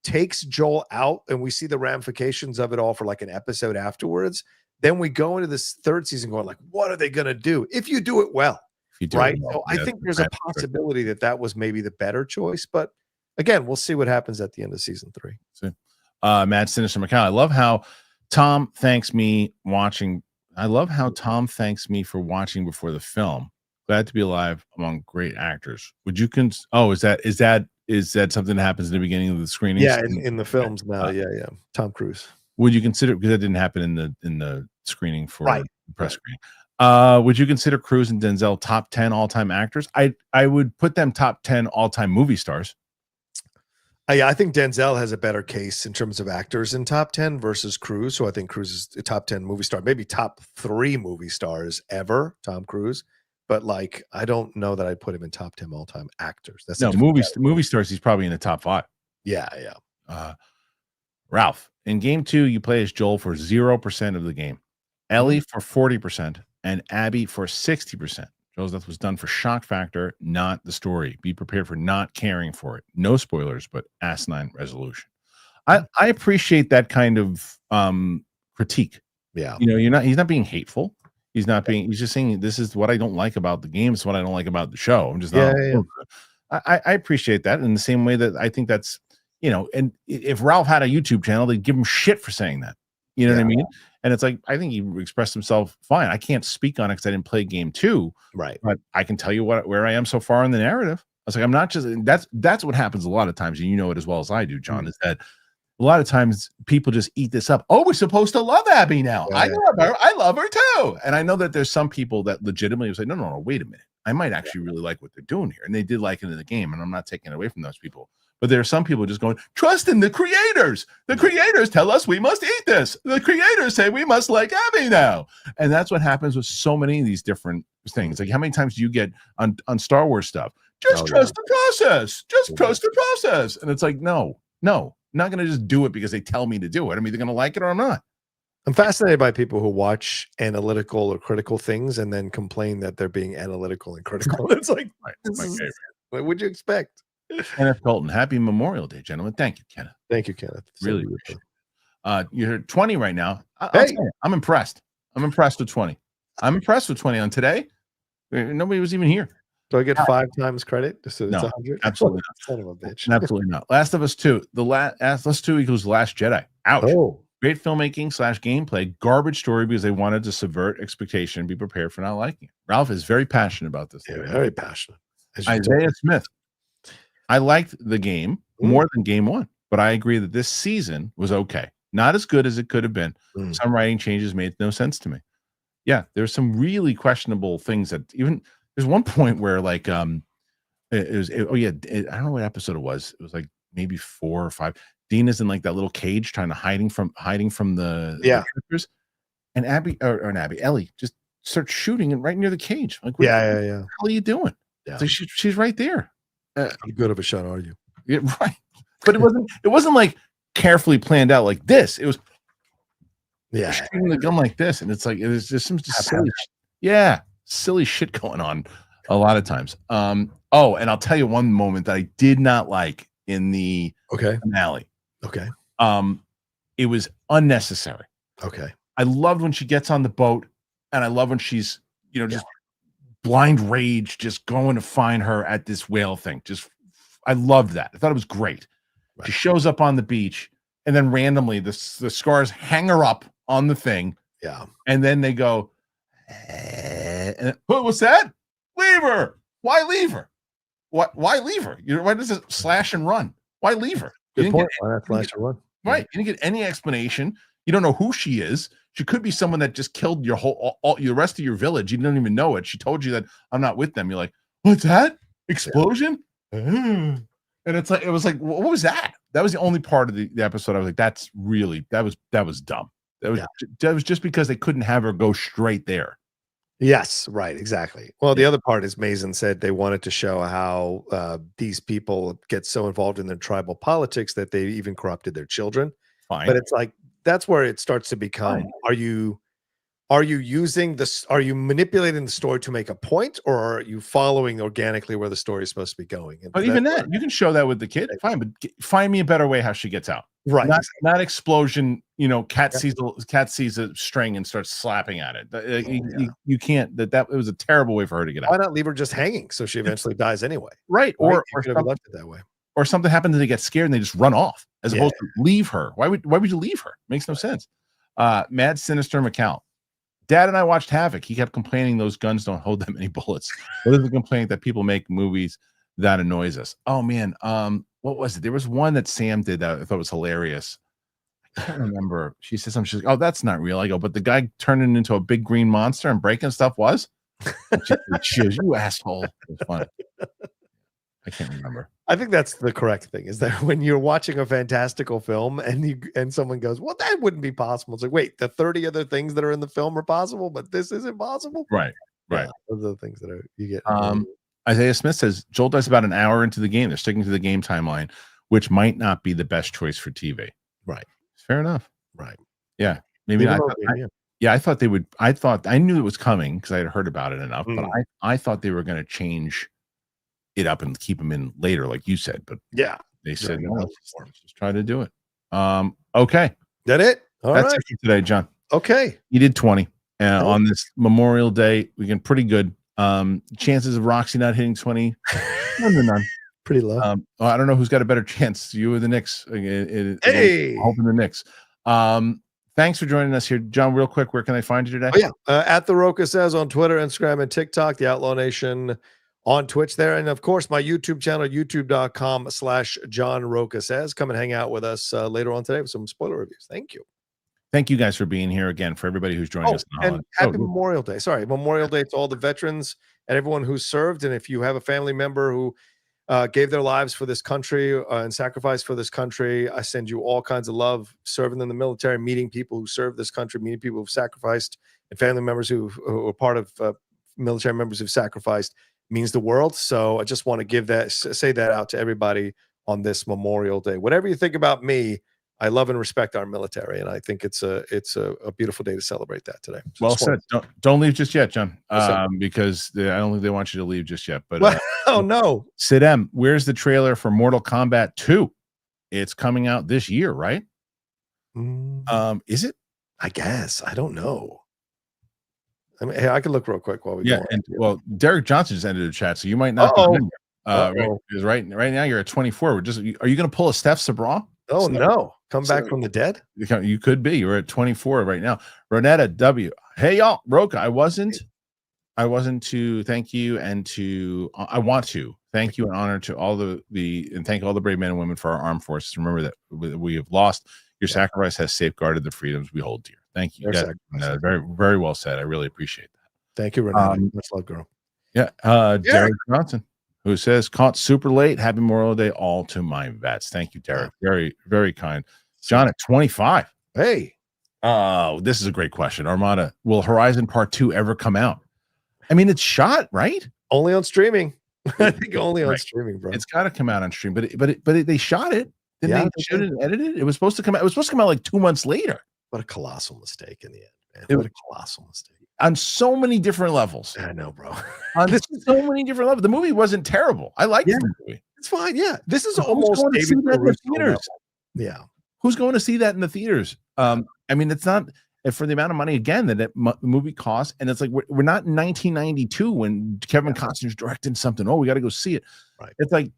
takes Joel out, and we see the ramifications of it all for like an episode afterwards. Then we go into this third season going like, what are they going to do if you do it well? Right. So I think there's a possibility that was maybe the better choice. But again, we'll see what happens at the end of season 3. Mad Sinister Macau. I love how Tom thanks me watching. I love how Tom thanks me for watching before the film. Glad to be alive among great actors. Would you is that something that happens in the beginning of the screening? Yeah, in the films now. Yeah. Tom Cruise. Would you consider, because that didn't happen in the screening for the press screening? Would you consider Cruise and Denzel top 10 all-time actors? I would put them top 10 all-time movie stars. I think Denzel has a better case in terms of actors in top 10 versus Cruise. So I think Cruise is a top 10 movie star, maybe top 3 movie stars ever, Tom Cruise. But like, I don't know that I'd put him in top 10 all-time actors. That's movie stars. He's probably in the top 5. Yeah. Ralph, in game 2, you play as Joel for 0% of the game, Ellie for 40%, and Abby for 60%. Joel's death was done for shock factor, not the story. Be prepared for not caring for it. No spoilers, but asinine resolution. I appreciate that kind of critique. Yeah. He's not being hateful. He's just saying this is what I don't like about the game. It's what I don't like about the show. I'm just I appreciate that in the same way that I think that's, and if Ralph had a YouTube channel, they'd give him shit for saying that. You know what I mean? And it's like, I think he expressed himself fine. I can't speak on it because I didn't play game 2. Right. But I can tell you where I am so far in the narrative. I was like, I'm not just, that's what happens a lot of times. And you know it as well as I do, John, is that a lot of times people just eat this up. Oh, we're supposed to love Abby now. I love her. I love her too. And I know that there's some people that legitimately say, no, wait a minute. I might actually really like what they're doing here. And they did like it in the game. And I'm not taking it away from those people. But there are some people just going, trust in the creators. The creators tell us we must eat this. The creators say we must like Abby now. And that's what happens with so many of these different things. Like, how many times do you get on Star Wars stuff? Just trust the process. Just trust the process. And it's like, no, I'm not going to just do it because they tell me to do it. I'm either going to like it or I'm not. I'm fascinated by people who watch analytical or critical things and then complain that they're being analytical and critical. It's like, my favorite. What would you expect? Kenneth Colton, happy Memorial Day, gentlemen. Thank you, Kenneth. Thank you, Kenneth. Really appreciate it. You're 20 right now. I'm impressed. I'm impressed with 20. I'm impressed with 20 on today. Nobody was even here. Do I get 5 times credit? Just so it's No, 100? absolutely not. Son of a bitch. Absolutely not. Last of Us 2. Last of Us 2 equals Last Jedi. Ouch. Oh, Great filmmaking / gameplay. Garbage story because they wanted to subvert expectation and be prepared for not liking it. Ralph is very passionate about this. yeah, very passionate. As you can tell. Isaiah Smith. I liked the game more than game 1, but I agree that this season was okay. Not as good as it could have been. Some writing changes made no sense to me. Yeah, there's some really questionable things that even there's one point where like I don't know what episode it was. It was like maybe 4 or 5. Dina's in like that little cage trying to hiding from the troopers, and Ellie just starts shooting and right near the cage. Like, what the hell are you doing? Yeah. So she's right there. How good of a shot are you? Yeah, right. But it wasn't like carefully planned out like this. It was shooting the gun like this, and it's like it was just some silly shit going on a lot of times. And I'll tell you one moment that I did not like in the finale. Okay. It was unnecessary. Okay. I loved when she gets on the boat, and I love when she's just blind rage, just going to find her at this whale thing. I loved that. I thought it was great. Right. She shows up on the beach, and then randomly the scars hang her up on the thing. Yeah. And then they go, what's that? Leave her. Why leave her? Why leave her? Why does it slash and run? Why leave her? Good point. Why not slash and run? Right. You didn't get any explanation. You don't know who she is. She could be someone that just killed your the rest of your village. You don't even know it. She told you that I'm not with them. You're like, what's that? Explosion? Yeah. And it's like, it was like, what was that? That was the only part of the episode I was like, that was dumb. That was just because they couldn't have her go straight there. Yes, right, exactly. Well, the other part is Mason said they wanted to show how these people get so involved in their tribal politics that they even corrupted their children. Fine. But it's like that's where it starts to become: are you using this? Are you manipulating the story to make a point, or are you following organically where the story is supposed to be going? And but even that, you can show that with the kid. Fine, but find me a better way how she gets out. Right, not explosion. Cat sees a string and starts slapping at it. You can't. That it was a terrible way for her to get out. Why not leave her just hanging so she eventually dies anyway? Right, or left it that way. Or something happens and they get scared and they just run off as opposed to leave her. Why would you leave her? Makes no sense. Mad Sinister McCall. Dad and I watched Havoc. He kept complaining those guns don't hold that many bullets. What is the complaint that people make movies that annoys us? Oh man, what was it? There was one that Sam did that I thought was hilarious. I can't remember. She said something. She's like, "Oh, that's not real." I go, "But the guy turning into a big green monster and breaking stuff was." You asshole. It was fun. I can't remember. I think that's the correct thing, is that when you're watching a fantastical film and someone goes, well, that wouldn't be possible. It's like, wait, the 30 other things that are in the film are possible, but this isn't possible. Right. Yeah, those are the things that you get. Isaiah Smith says Joel dies about an hour into the game. They're sticking to the game timeline, which might not be the best choice for TV. Right. Fair enough. Right. Yeah. Maybe not. I thought they would. I knew it was coming because I had heard about it enough, but I thought they were going to change it up and keep them in later, like you said. But they said no. Let's just try to do it. Okay. That it? That's it for today, John. Okay. You did 20 on this Memorial Day. We get pretty good. Chances of Roxy not hitting 20, none. Pretty low. I don't know who's got a better chance. You or the Knicks? Hey, hoping the Knicks. Thanks for joining us here, John. Real quick, where can I find you today? Oh yeah, at the Roca Says on Twitter, Instagram, and TikTok. The Outlaw Nation on Twitch there, and of course my YouTube channel, youtube.com/John Roca Says. Come and hang out with us later on today with some spoiler reviews. Thank you. Thank you guys for being here again. For everybody who's joining us, and happy Memorial Day. Sorry, Memorial Day to all the veterans and everyone who served. And if you have a family member who gave their lives for this country and sacrificed for this country, I send you all kinds of love. Serving in the military, meeting people who served this country, meeting people who've sacrificed, and family members who are part of military members who've sacrificed means the world. So I just want to say that out to everybody on this Memorial Day. Whatever you think about me, I love and respect our military, and I think it's a beautiful day to celebrate that today. So well said. Don't leave just yet, John, because I don't think they want you to leave just yet. But oh no, Sidem, where's the trailer for Mortal Kombat 2? It's coming out this year, right? Is it? I guess. I don't know. I mean, hey, I can look real quick while we Yeah, go on. and well, Derek Johnson just ended the chat, so you might not Uh-oh. be in there. Because right now you're at 24. Are you going to pull a Steph Sabra? Oh no, come back from the dead. You could be. You're at 24 right now. Ronetta W. Hey y'all, Roca. I wasn't to thank you and to I want to thank you and honor to all and thank all the brave men and women for our armed forces. Remember that we have lost. Your sacrifice has safeguarded the freedoms we hold dear. Thank you. Very, very well said. I really appreciate that. Thank you, Renata. Much love, girl. Yeah. Derek Johnson, who says, caught super late. Happy Memorial Day all to my vets. Thank you, Derek. Very, very kind. John at 25. Hey. This is a great question. Armada, will Horizon Part 2 ever come out? I mean, it's shot, right? Only on streaming. I think only on streaming, bro. It's got to come out on stream, but they shot it. Didn't they shoot it and edit it? It was supposed to come out. It was supposed to come out like 2 months later. What a colossal mistake in the end, man. What a colossal mistake. On so many different levels. I know, bro. On so many different levels. The movie wasn't terrible. I liked the movie. It's fine. Yeah. This is almost going to see that in the theaters. Yeah. Who's going to see that in the theaters? I mean, it's not for the amount of money again that the movie costs, and it's like we're not in 1992 when Kevin Costner's directing something. Oh, we got to go see it. Right. It's like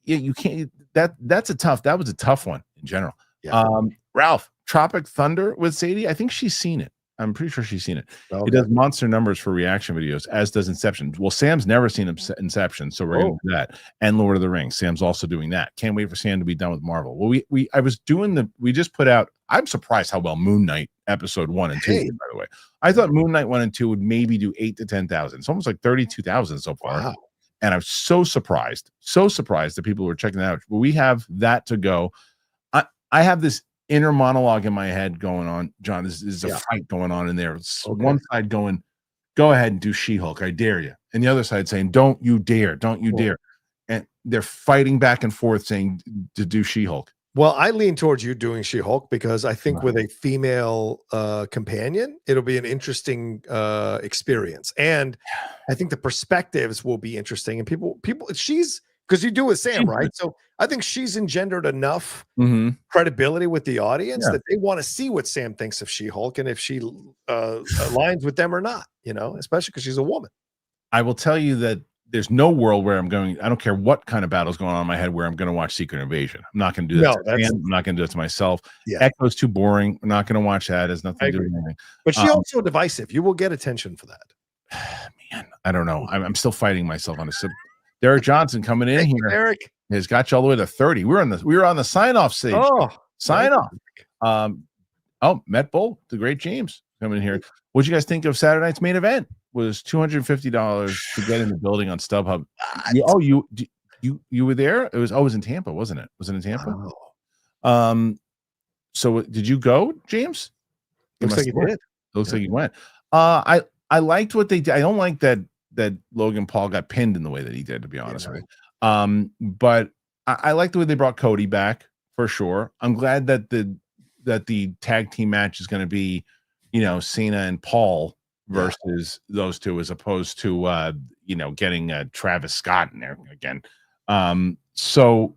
you can't. That was a tough one in general. Yeah. Ralph, Tropic Thunder with Sadie. I think she's seen it. I'm pretty sure she's seen it. Okay. It does monster numbers for reaction videos, as does Inception. Well, Sam's never seen Inception, so we're going to do that. And Lord of the Rings. Sam's also doing that. Can't wait for Sam to be done with Marvel. Well, we just put out. I'm surprised how well Moon Knight episode 1 and 2 did, by the way. I thought Moon Knight 1 and 2 would maybe do 8,000 to 10,000. It's almost like 32,000 so far. Wow. And I'm so surprised that people were checking that out. But we have that to go. I have this inner monologue in my head going on, John. This is a fight going on in there. One side going, go ahead and do She-Hulk, I dare you. And the other side saying, don't you dare, don't you dare. And they're fighting back and forth saying to do She-Hulk. Well, I lean towards you doing She-Hulk because I think with a female companion, it'll be an interesting experience. And I think the perspectives will be interesting. And people, she's, because you do with Sam, right? So I think she's engendered enough credibility with the audience that they want to see what Sam thinks of She-Hulk and if she aligns with them or not, especially because she's a woman. I will tell you that there's no world where I don't care what kind of battle's going on in my head where I'm going to watch Secret Invasion. I'm not going to do that. I'm not going to do it to myself. Yeah. Echo's too boring. I'm not going to watch that. It has nothing to do with anything. But she's also divisive. You will get attention for that. Man, I don't know. I'm still fighting myself on this. Derek Johnson coming in here. Derek has got you all the way to 30. We were on the sign-off stage. Sign off. Met Bull, the great James coming in here. What'd you guys think of Saturday night's main event? Was $250 to get in the building on StubHub. You were there? It was in Tampa, wasn't it? Was it in Tampa? Oh. So did you go, James? Looks like you did. Looks like you went. I liked what they did. I don't like that Logan Paul got pinned in the way that he did, to be honest with you. But I like the way they brought Cody back for sure. I'm glad that the tag team match is going to be, Cena and Paul versus those two, as opposed to getting Travis Scott in there again. So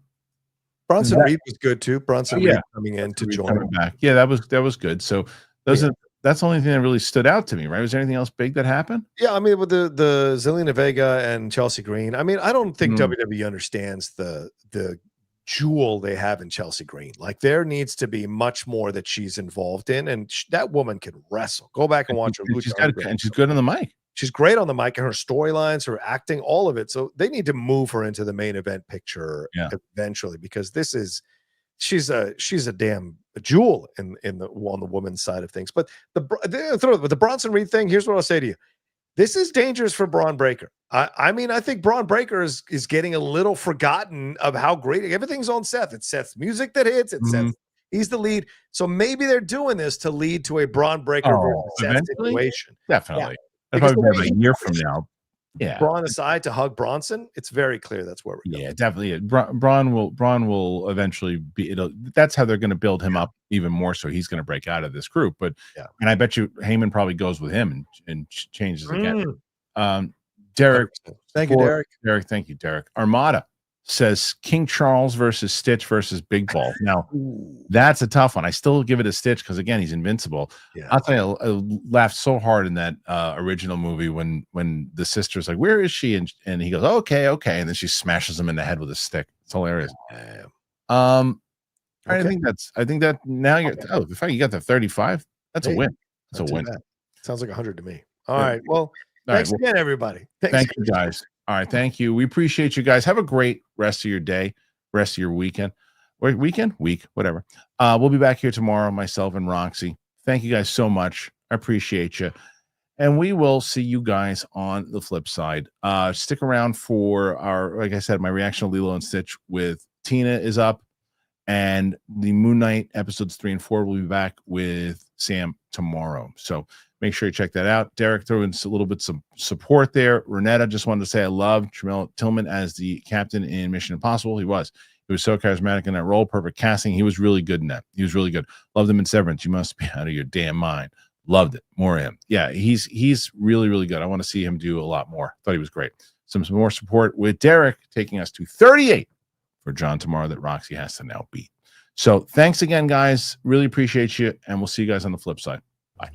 Bronson Reed was good too. Bronson Reed coming in to join back. Yeah, that was good. So that's the only thing that really stood out to me, right? Was there anything else big that happened? Yeah, I mean, with the Zelina Vega and Chelsea Green, I mean, I don't think WWE understands the jewel they have in Chelsea Green. Like, there needs to be much more that she's involved in, and that woman can wrestle. Go back and watch her. And she's good on the mic. She's great on the mic, and her storylines, her acting, all of it. So they need to move her into the main event picture eventually, because she's a damn jewel on the women's side of things. But with the Bronson Reed thing, here's what I'll say to you. This is dangerous for Braun Breaker. I mean, I think Braun Breaker is getting a little forgotten of how great everything's on Seth. It's Seth's music that hits. It's Seth. He's the lead. So maybe they're doing this to lead to a Braun Breaker versus Seth situation. Definitely. Probably a year from now. Yeah. Braun aside to hug Bronson, it's very clear that's where we're going. Yeah, definitely. Braun will eventually be. That's how they're going to build him up even more. So he's going to break out of this group. But and I bet you Heyman probably goes with him and changes again. Derek, thank you, Derek. Derek, thank you, Derek. Armada, says King Charles versus Stitch versus Big Ball. Now, that's a tough one. I still give it a Stitch because again, he's invincible. Yeah. I'll tell you, I laughed so hard in that original movie when the sister's like, "Where is she?" and he goes, "Okay, okay," and then she smashes him in the head with a stick. It's hilarious. Okay. I think that now you're the fact you got the 35, that's a win. That's a win. Bad. Sounds like 100 to me. All Yeah. right. Well, thanks again, everybody. Thank you guys. All right, thank you. We appreciate you guys. Have a great rest of your day, rest of your weekend. Week, whatever. We'll be back here tomorrow, myself and Roxy. Thank you guys so much. I appreciate you. And we will see you guys on the flip side. Stick around for our, like I said, my reaction to Lilo and Stitch with Tina is up. And the Moon Knight episodes 3 and 4 will be back with Sam tomorrow. So make sure you check that out. Derek threw in a little bit some support there. Renetta just wanted to say I love Tramell Tillman as the captain in Mission Impossible. He was so charismatic in that role. Perfect casting. He was really good in that. He was really good. Loved him in Severance. You must be out of your damn mind. Loved it. More of him. Yeah, he's really, really good. I want to see him do a lot more. Thought he was great. Some more support with Derek taking us to 38 for John tomorrow that Roxy has to now beat. So thanks again, guys. Really appreciate you. And we'll see you guys on the flip side. Bye.